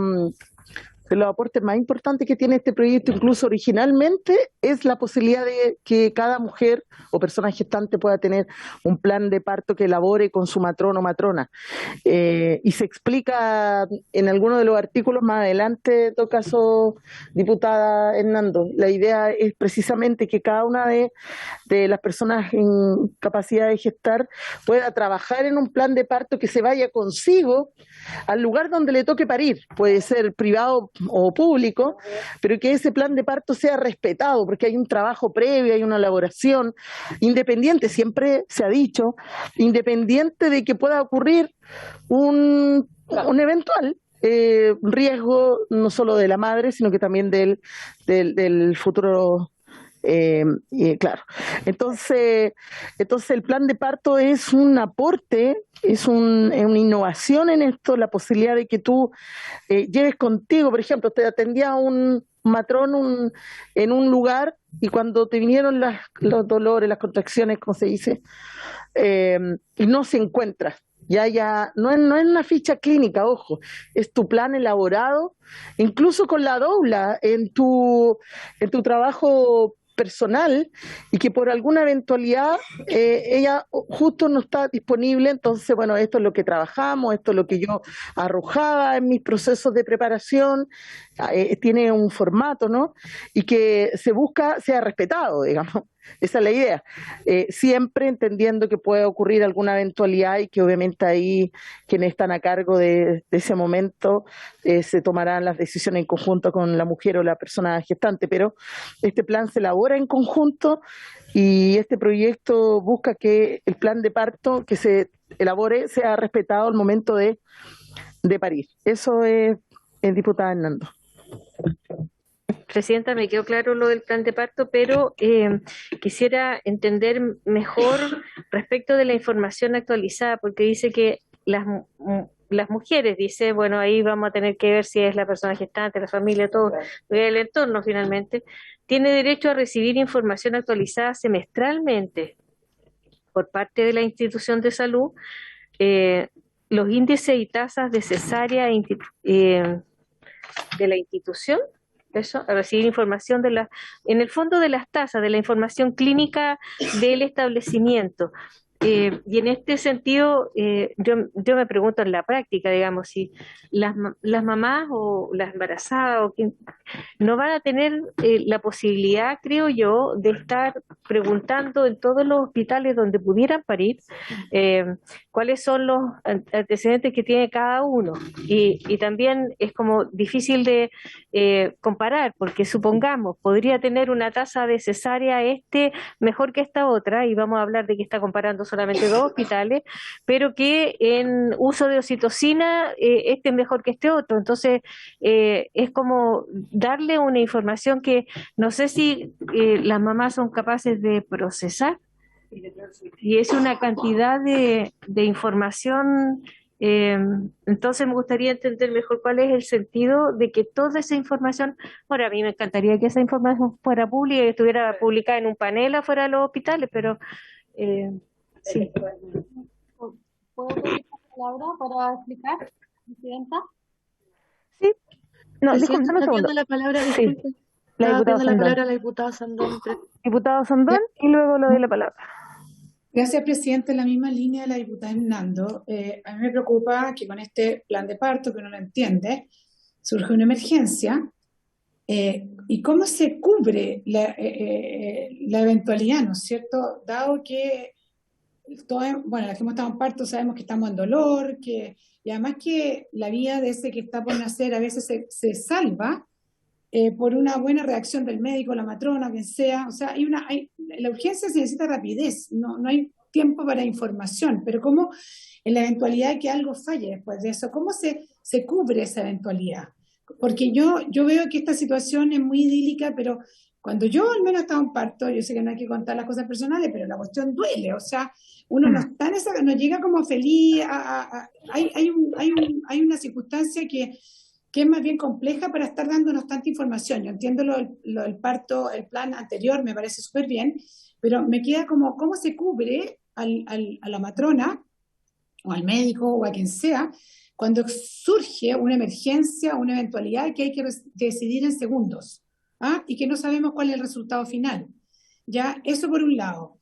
aportes más importantes que tiene este proyecto, incluso originalmente, es la posibilidad de que cada mujer o persona gestante pueda tener un plan de parto que elabore con su matrón o matrona. Y se explica en alguno de los artículos más adelante, en todo caso, diputada Hernando. La idea es precisamente que cada una de las personas en capacidad de gestar pueda trabajar en un plan de parto que se vaya consigo al lugar donde le toque parir. Puede ser privado o público, pero que ese plan de parto sea respetado, porque hay un trabajo previo, hay una elaboración independiente, siempre se ha dicho, independiente de que pueda ocurrir un eventual riesgo, no solo de la madre, sino que también del futuro. Claro. Entonces el plan de parto es un aporte, es una innovación en esto, la posibilidad de que tú lleves contigo, por ejemplo, te atendía un matrón en un lugar y cuando te vinieron los dolores, las contracciones, como se dice, y no se encuentra Ya, no es una ficha clínica, ojo, es tu plan elaborado, incluso con la doula en tu trabajo personal, y que por alguna eventualidad ella justo no está disponible. Entonces, bueno, esto es lo que trabajamos, esto es lo que yo arrojaba en mis procesos de preparación, tiene un formato, ¿no? Y que se busca sea respetado, digamos. Esa es la idea. Siempre entendiendo que puede ocurrir alguna eventualidad, y que obviamente ahí quienes están a cargo de ese momento se tomarán las decisiones en conjunto con la mujer o la persona gestante, pero este plan se elabora en conjunto, y este proyecto busca que el plan de parto que se elabore sea respetado al momento de parir. Eso es, diputada Hernando. Presidenta, me quedó claro lo del plan de parto, pero quisiera entender mejor respecto de la información actualizada, porque dice que las mujeres, dice, bueno, ahí vamos a tener que ver si es la persona gestante, la familia, todo, el entorno finalmente, tiene derecho a recibir información actualizada semestralmente por parte de la institución de salud, los índices y tasas de cesárea de la institución. Eso, a recibir información en el fondo de las tasas, de la información clínica del establecimiento. Y en este sentido, yo me pregunto en la práctica, digamos, si las mamás o las embarazadas o quien, no van a tener la posibilidad, creo yo, de estar preguntando en todos los hospitales donde pudieran parir cuáles son los antecedentes que tiene cada uno. Y también es como difícil de comparar, porque supongamos, podría tener una tasa de cesárea mejor que esta otra, y vamos a hablar de que está comparando solamente dos hospitales, pero que en uso de oxitocina es mejor que este otro. Entonces, es como darle una información que no sé si las mamás son capaces de procesar, y es una cantidad de información. Entonces me gustaría entender mejor cuál es el sentido de que toda esa información, ahora a mí me encantaría que esa información fuera pública y estuviera publicada en un panel afuera de los hospitales, pero sí. ¿Puedo pedir la palabra para explicar, Presidenta? Sí. No, Presidenta, disculpe, un está segundo. pidiendo la palabra, Sí, disculpe. la Estaba diputada pidiendo la Sandón. palabra a la diputada Sandón. Diputado Sandón, y luego le doy la palabra. Gracias, Presidente. En la misma línea de la diputada Hernando, a mí me preocupa que con este plan de parto, que uno lo entiende, surge una emergencia, y cómo se cubre la eventualidad, ¿no es cierto? Dado que bueno, las que hemos estado en parto sabemos que estamos en dolor, y además que la vida de ese que está por nacer a veces se salva por una buena reacción del médico, la matrona, quien sea. O sea, la urgencia se necesita rapidez, no hay tiempo para información, pero ¿cómo, en la eventualidad de que algo falle después de eso, cómo se cubre esa eventualidad? Porque yo veo que esta situación es muy idílica, pero cuando yo al menos estaba en parto, yo sé que no hay que contar las cosas personales, pero la cuestión duele. O sea, uno no está en esa, no llega como feliz, hay una circunstancia que es más bien compleja para estar dándonos tanta información. Yo entiendo lo del parto, el plan anterior me parece súper bien, pero me queda como cómo se cubre a la matrona o al médico o a quien sea cuando surge una emergencia, una eventualidad que hay que decidir en segundos, y que no sabemos cuál es el resultado final. Ya, eso por un lado.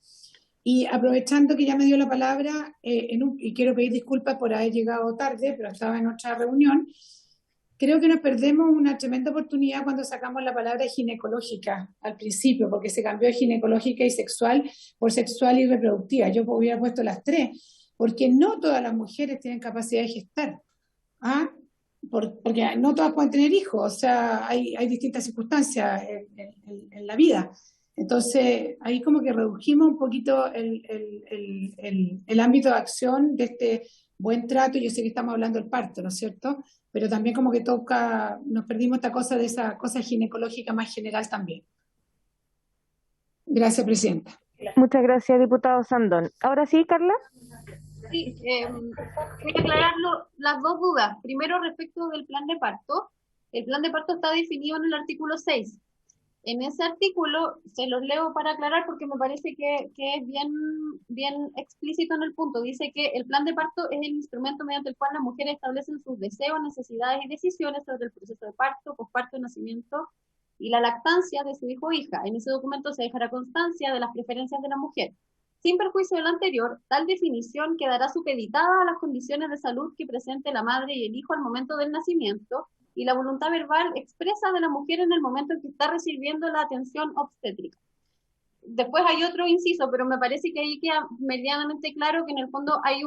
Y aprovechando que ya me dio la palabra, y quiero pedir disculpas por haber llegado tarde, pero estaba en otra reunión, creo que nos perdemos una tremenda oportunidad cuando sacamos la palabra ginecológica al principio, porque se cambió de ginecológica y sexual por sexual y reproductiva. Yo hubiera puesto las tres, porque no todas las mujeres tienen capacidad de gestar, porque no todas pueden tener hijos. O sea, hay distintas circunstancias en la vida. Entonces, ahí como que redujimos un poquito el ámbito de acción de este buen trato. Yo sé que estamos hablando del parto, ¿no es cierto? Pero también como que nos perdimos esta cosa de esa cosa ginecológica más general también. Gracias, Presidenta. Muchas gracias, diputado Sandón. Ahora sí, Carla. Sí, voy a aclarar las dos dudas. Primero, respecto del plan de parto. El plan de parto está definido en el artículo 6. En ese artículo, se los leo para aclarar porque me parece que es bien explícito en el punto. Dice que el plan de parto es el instrumento mediante el cual las mujeres establecen sus deseos, necesidades y decisiones sobre el proceso de parto, posparto, nacimiento y la lactancia de su hijo o hija. En ese documento se dejará constancia de las preferencias de la mujer. Sin perjuicio de lo anterior, tal definición quedará supeditada a las condiciones de salud que presente la madre y el hijo al momento del nacimiento y la voluntad verbal expresa de la mujer en el momento en que está recibiendo la atención obstétrica. Después hay otro inciso, pero me parece que ahí queda medianamente claro que en el fondo hay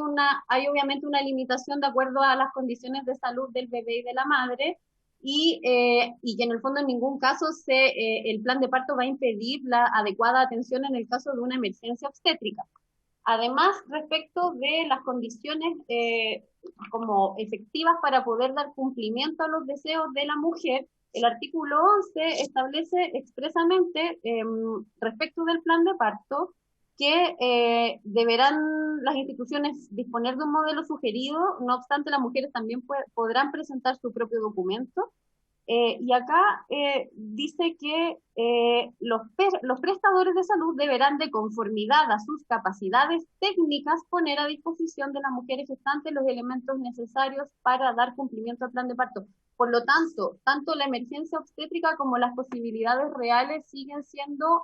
obviamente una limitación de acuerdo a las condiciones de salud del bebé y de la madre, y que en el fondo en ningún caso el plan de parto va a impedir la adecuada atención en el caso de una emergencia obstétrica. Además, respecto de las condiciones como efectivas para poder dar cumplimiento a los deseos de la mujer, el artículo 11 establece expresamente respecto del plan de parto que deberán las instituciones disponer de un modelo sugerido, no obstante las mujeres también podrán presentar su propio documento. Y acá dice que los prestadores de salud deberán, de conformidad a sus capacidades técnicas, poner a disposición de las mujeres gestantes los elementos necesarios para dar cumplimiento al plan de parto. Por lo tanto, tanto la emergencia obstétrica como las posibilidades reales siguen siendo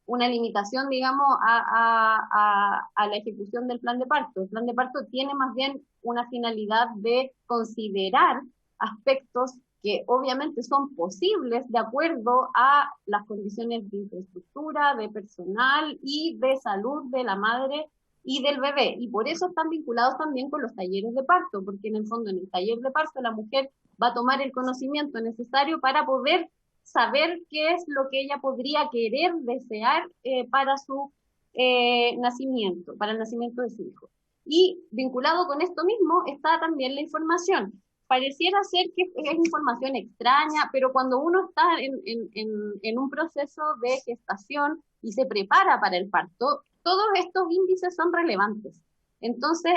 una limitación, digamos, a la ejecución del plan de parto. El plan de parto tiene más bien una finalidad de considerar aspectos que obviamente son posibles de acuerdo a las condiciones de infraestructura, de personal y de salud de la madre y del bebé. Y por eso están vinculados también con los talleres de parto, porque en el fondo en el taller de parto la mujer va a tomar el conocimiento necesario para poder saber qué es lo que ella podría querer, desear para su nacimiento, para el nacimiento de su hijo. Y vinculado con esto mismo está también la información. Pareciera ser que es información extraña, pero cuando uno está en un proceso de gestación y se prepara para el parto, todos estos índices son relevantes. Entonces,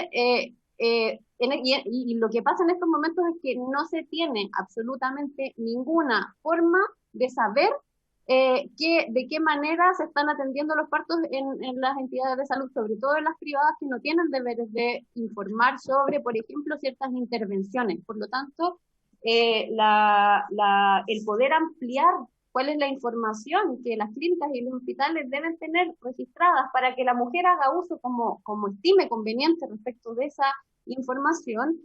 y lo que pasa en estos momentos es que no se tiene absolutamente ninguna forma de saber de qué manera se están atendiendo los partos en las entidades de salud, sobre todo en las privadas que no tienen deberes de informar sobre, por ejemplo, ciertas intervenciones. Por lo tanto, el poder ampliar cuál es la información que las clínicas y los hospitales deben tener registradas para que la mujer haga uso como estime conveniente respecto de esa información,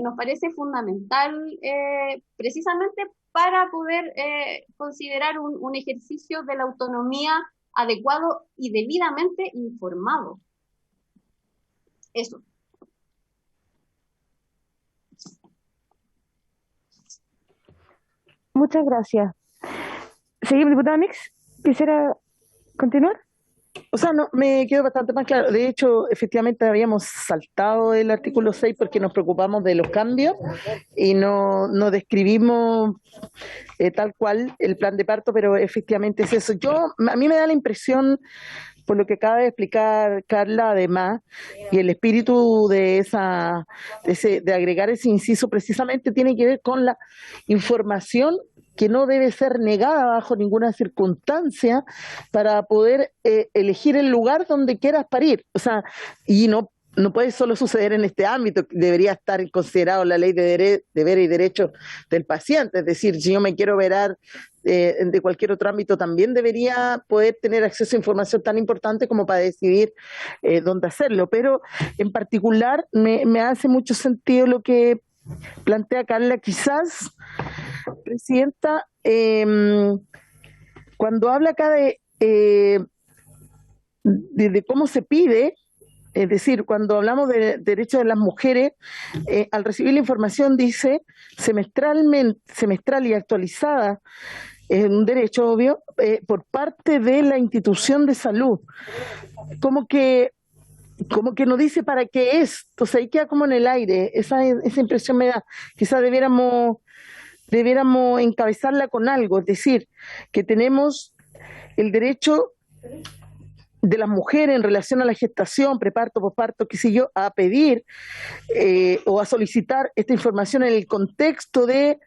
nos parece fundamental precisamente para poder considerar un ejercicio de la autonomía adecuado y debidamente informado. Eso. Muchas gracias. ¿Seguimos, diputada Mix? ¿Quisiera continuar? O sea, no, me quedó bastante más claro. De hecho, efectivamente habíamos saltado el artículo 6 porque nos preocupamos de los cambios y no describimos tal cual el plan de parto, pero efectivamente es eso. A mí me da la impresión, por lo que acaba de explicar Carla, además, y el espíritu de agregar ese inciso precisamente tiene que ver con la información que no debe ser negada bajo ninguna circunstancia para poder elegir el lugar donde quieras parir. O sea, y no puede solo suceder en este ámbito, debería estar considerado la ley de deberes y derechos del paciente. Es decir, si yo me quiero verar de cualquier otro ámbito, también debería poder tener acceso a información tan importante como para decidir dónde hacerlo. Pero en particular me hace mucho sentido lo que plantea Carla. Quizás, Presidenta, cuando habla acá de cómo se pide, es decir, cuando hablamos de derechos de las mujeres, al recibir la información dice semestral y actualizada, es un derecho obvio, por parte de la institución de salud. Como que no dice para qué es, entonces ahí queda como en el aire, esa impresión me da. Quizás debiéramos encabezarla con algo, es decir, que tenemos el derecho de las mujeres en relación a la gestación, preparto, posparto, qué sé yo, a pedir o a solicitar esta información en el contexto de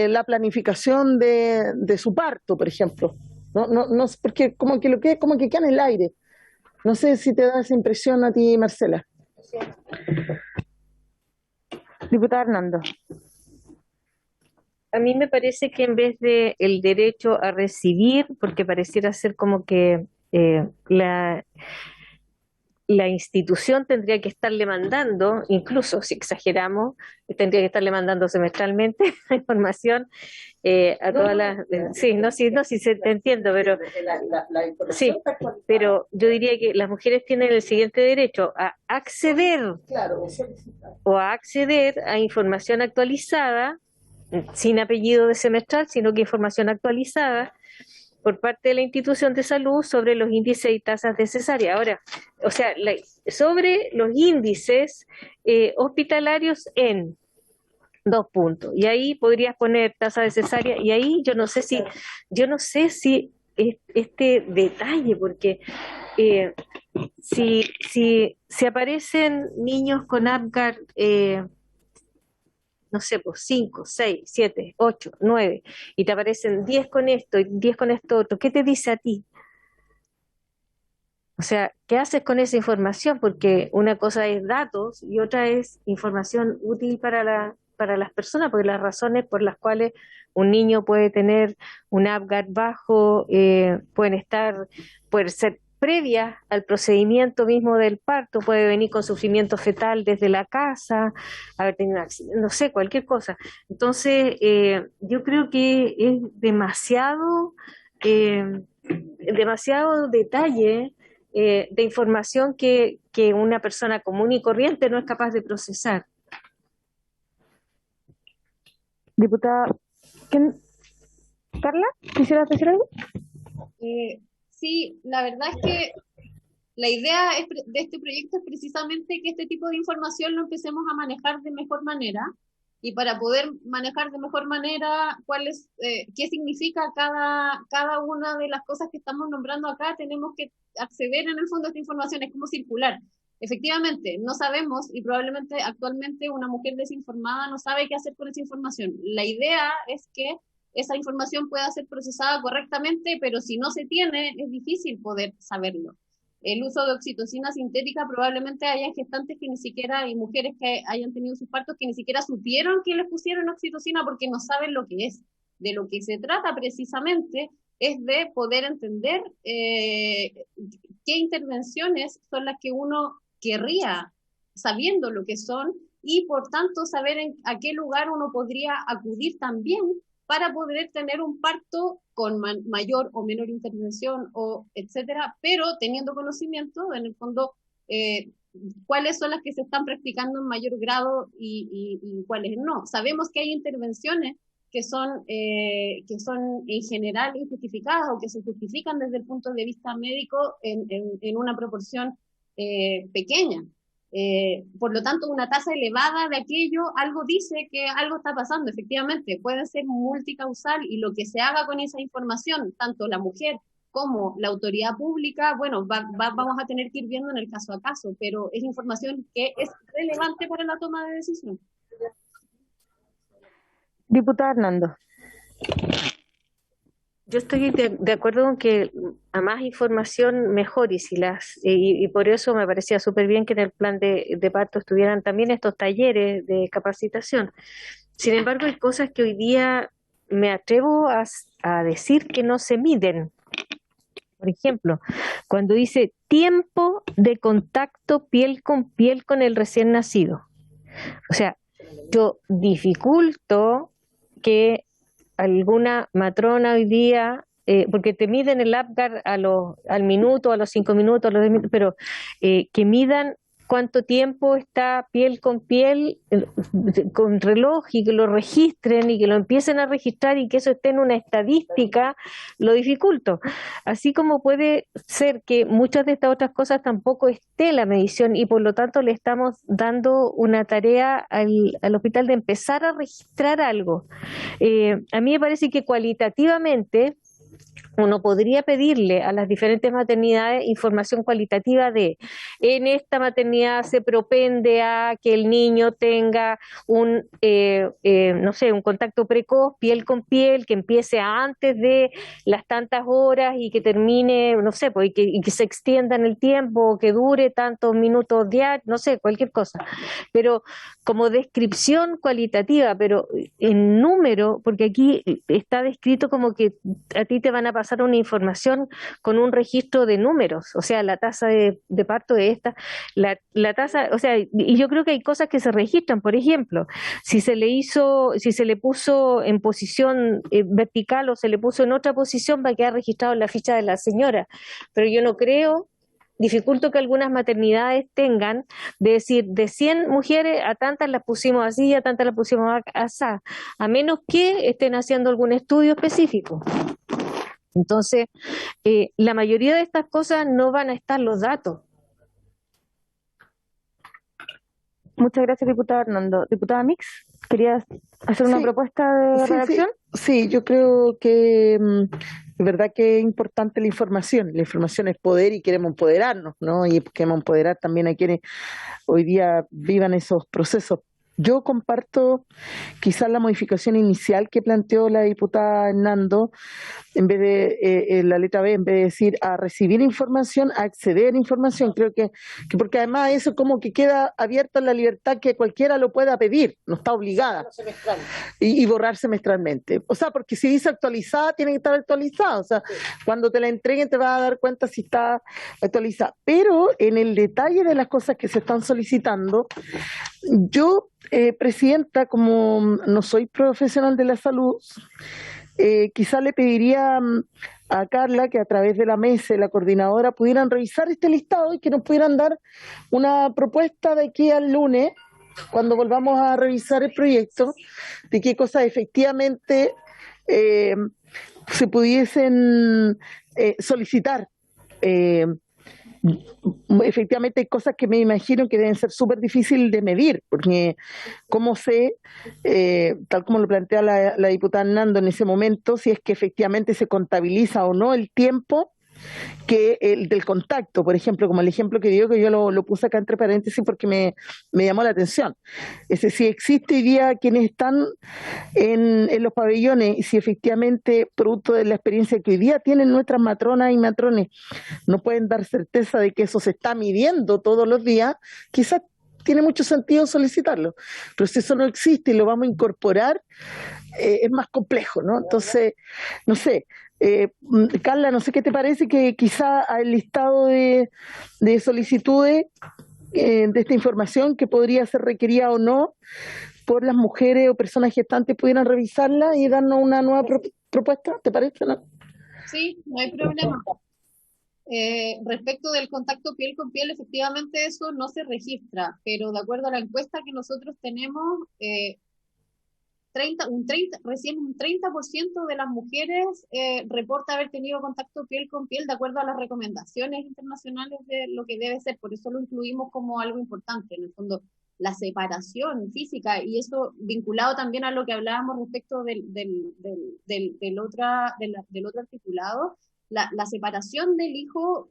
la planificación de su parto, por ejemplo. No, porque como que queda en el aire. No sé si te da esa impresión a ti, Marcela. Diputada Hernando. A mí me parece que en vez de el derecho a recibir, porque pareciera ser como que la institución tendría que estarle mandando, incluso si exageramos, tendría que estarle mandando semestralmente la información a todas las... Sí, te entiendo, pero... Sí, pero yo diría que las mujeres tienen el siguiente derecho, a acceder o a acceder a información actualizada, sin apellido de semestral, sino que información actualizada por parte de la institución de salud sobre los índices y tasas de cesárea. Ahora, o sea, sobre los índices hospitalarios en 2 puntos. Y ahí podrías poner tasa de cesárea, y ahí yo no sé si este detalle, porque si aparecen niños con Apgar, no sé, pues 5, 6, 7, 8, 9, y te aparecen 10 con esto y 10 con esto otro, ¿qué te dice a ti? O sea, ¿qué haces con esa información? Porque una cosa es datos y otra es información útil para las personas, porque las razones por las cuales un niño puede tener un Apgar bajo pueden ser previas al procedimiento mismo del parto, puede venir con sufrimiento fetal desde la casa, haber tenido un accidente, no sé, cualquier cosa. Entonces, yo creo que es demasiado detalle de información que una persona común y corriente no es capaz de procesar. Diputada, Carla, ¿quisieras decir algo? Sí, la verdad es que la idea de este proyecto es precisamente que este tipo de información lo empecemos a manejar de mejor manera, y para poder manejar de mejor manera qué significa cada una de las cosas que estamos nombrando acá, tenemos que acceder en el fondo a esta información, es como circular. Efectivamente, no sabemos, y probablemente actualmente una mujer desinformada no sabe qué hacer con esa información. La idea es que esa información pueda ser procesada correctamente, pero si no se tiene, es difícil poder saberlo. El uso de oxitocina sintética, probablemente haya gestantes que ni siquiera, y mujeres que hayan tenido sus partos, que ni siquiera supieron que les pusieron oxitocina porque no saben lo que es. De lo que se trata precisamente es de poder entender qué intervenciones son las que uno querría, sabiendo lo que son, y por tanto saber a qué lugar uno podría acudir también para poder tener un parto con mayor o menor intervención, etcétera, pero teniendo conocimiento, en el fondo, cuáles son las que se están practicando en mayor grado y cuáles no. Sabemos que hay intervenciones que son en general injustificadas o que se justifican desde el punto de vista médico en una proporción pequeña. Por lo tanto, una tasa elevada de aquello algo dice que algo está pasando. Efectivamente, puede ser multicausal, y lo que se haga con esa información, tanto la mujer como la autoridad pública, bueno, vamos a tener que ir viendo en el caso a caso, pero es información que es relevante para la toma de decisión. Diputada Hernando. Yo estoy de acuerdo con que a más información mejor, y por eso me parecía súper bien que en el plan de parto estuvieran también estos talleres de capacitación. Sin embargo, hay cosas que hoy día me atrevo a decir que no se miden. Por ejemplo, cuando dice tiempo de contacto piel con el recién nacido. O sea, yo dificulto que alguna matrona hoy día, porque te miden el Apgar al minuto, a los 5 minutos, a los 10 minutos, pero que midan cuánto tiempo está piel con reloj, y que lo registren y que lo empiecen a registrar y que eso esté en una estadística, lo dificulto. Así como puede ser que muchas de estas otras cosas tampoco esté la medición, y por lo tanto le estamos dando una tarea al hospital de empezar a registrar algo. A mí me parece que cualitativamente uno podría pedirle a las diferentes maternidades información cualitativa de, en esta maternidad se propende a que el niño tenga no sé, un contacto precoz, piel con piel, que empiece antes de las tantas horas y que termine, no sé, pues, y que se extienda en el tiempo, que dure tantos minutos diarios, no sé, cualquier cosa. Pero como descripción cualitativa, pero en número, porque aquí está descrito como que a ti te van a pasar una información con un registro de números, o sea, la tasa de parto de esta, la tasa, o sea, y yo creo que hay cosas que se registran, por ejemplo, si se le puso en posición vertical o se le puso en otra posición, va a quedar registrado en la ficha de la señora, pero yo no creo. Dificulto que algunas maternidades tengan de decir, de 100 mujeres, a tantas las pusimos así, a tantas las pusimos así, a menos que estén haciendo algún estudio específico. Entonces, la mayoría de estas cosas no van a estar los datos. Muchas gracias, diputada Hernando. Diputada Mix, ¿querías hacer una propuesta de redacción? Sí, yo creo que es verdad que es importante la información. La información es poder y queremos empoderarnos, ¿no? Y queremos empoderar también a quienes hoy día vivan esos procesos. Yo comparto quizás la modificación inicial que planteó la diputada Hernando, en vez de la letra B, en vez de decir a recibir información, a acceder a información. Creo que porque además eso como que queda abierta la libertad que cualquiera lo pueda pedir, no está obligada. Y borrar semestralmente. O sea, porque si dice actualizada, tiene que estar actualizada. O sea, cuando te la entreguen te vas a dar cuenta si está actualizada. Pero en el detalle de las cosas que se están solicitando, yo, presidenta, como no soy profesional de la salud, quizá le pediría a Carla que a través de la mesa y la coordinadora pudieran revisar este listado y que nos pudieran dar una propuesta de aquí al lunes, cuando volvamos a revisar el proyecto, de qué cosas efectivamente se pudiesen solicitar. Efectivamente hay cosas que me imagino que deben ser súper difíciles de medir, porque cómo sé, tal como lo plantea la diputada Hernando en ese momento, si es que efectivamente se contabiliza o no el tiempo que el del contacto, por ejemplo, como el ejemplo que dio, que yo lo puse acá entre paréntesis porque me llamó la atención. Es decir, si existe hoy día quienes están en los pabellones y si efectivamente, producto de la experiencia que hoy día tienen nuestras matronas y matrones, no pueden dar certeza de que eso se está midiendo todos los días, quizás tiene mucho sentido solicitarlo. Pero si eso no existe y lo vamos a incorporar, es más complejo, ¿no? Entonces, no sé, Carla, no sé qué te parece que quizá el listado de solicitudes de esta información que podría ser requerida o no por las mujeres o personas gestantes pudieran revisarla y darnos una nueva propuesta, ¿te parece? ¿No? Sí, no hay problema. Respecto del contacto piel con piel, efectivamente eso no se registra, pero de acuerdo a la encuesta que nosotros tenemos, recién un 30% de las mujeres reporta haber tenido contacto piel con piel de acuerdo a las recomendaciones internacionales de lo que debe ser, por eso lo incluimos como algo importante, en el fondo, la separación física, y eso vinculado también a lo que hablábamos respecto del otro articulado. La separación del hijo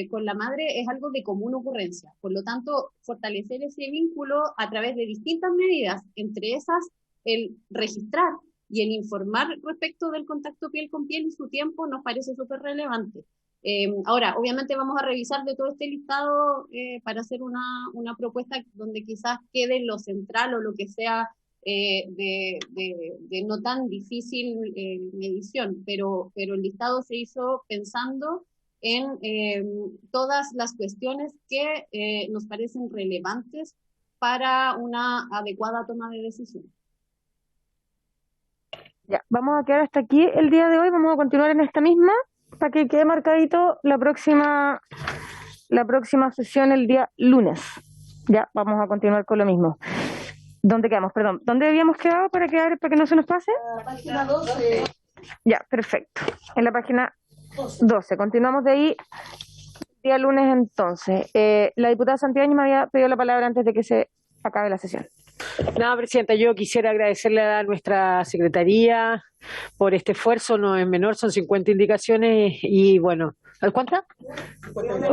con la madre es algo de común ocurrencia, por lo tanto, fortalecer ese vínculo a través de distintas medidas, entre esas el registrar y el informar respecto del contacto piel con piel y su tiempo nos parece súper relevante. Ahora, obviamente vamos a revisar de todo este listado para hacer una propuesta donde quizás quede lo central o lo que sea de no tan difícil medición, pero el listado se hizo pensando en todas las cuestiones que nos parecen relevantes para una adecuada toma de decisión. Ya, vamos a quedar hasta aquí el día de hoy, vamos a continuar en esta misma para que quede marcadito la próxima sesión el día lunes. Ya, vamos a continuar con lo mismo. ¿Dónde quedamos? Perdón, ¿dónde habíamos quedado para que no se nos pase? La página 12. Ya, perfecto. En la página 12. Continuamos de ahí día lunes entonces. La diputada Santibáñez me había pedido la palabra antes de que se acabe la sesión. No, Presidenta, yo quisiera agradecerle a nuestra Secretaría por este esfuerzo, no es menor, son 50 indicaciones y bueno, ¿cuántas?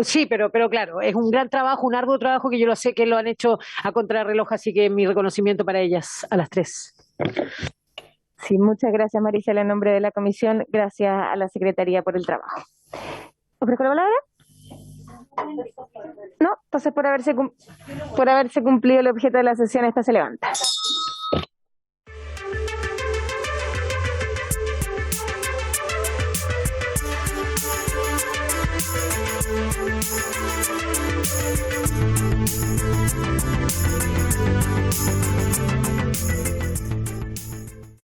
Sí, pero claro, es un gran trabajo, un arduo trabajo que yo lo sé que lo han hecho a contrarreloj, así que mi reconocimiento para ellas a las 3. Sí, muchas gracias, Maricela, en nombre de la comisión. Gracias a la Secretaría por el trabajo. ¿Ofrezco la palabra? No, entonces por haberse cumplido el objeto de la sesión, esta se levanta.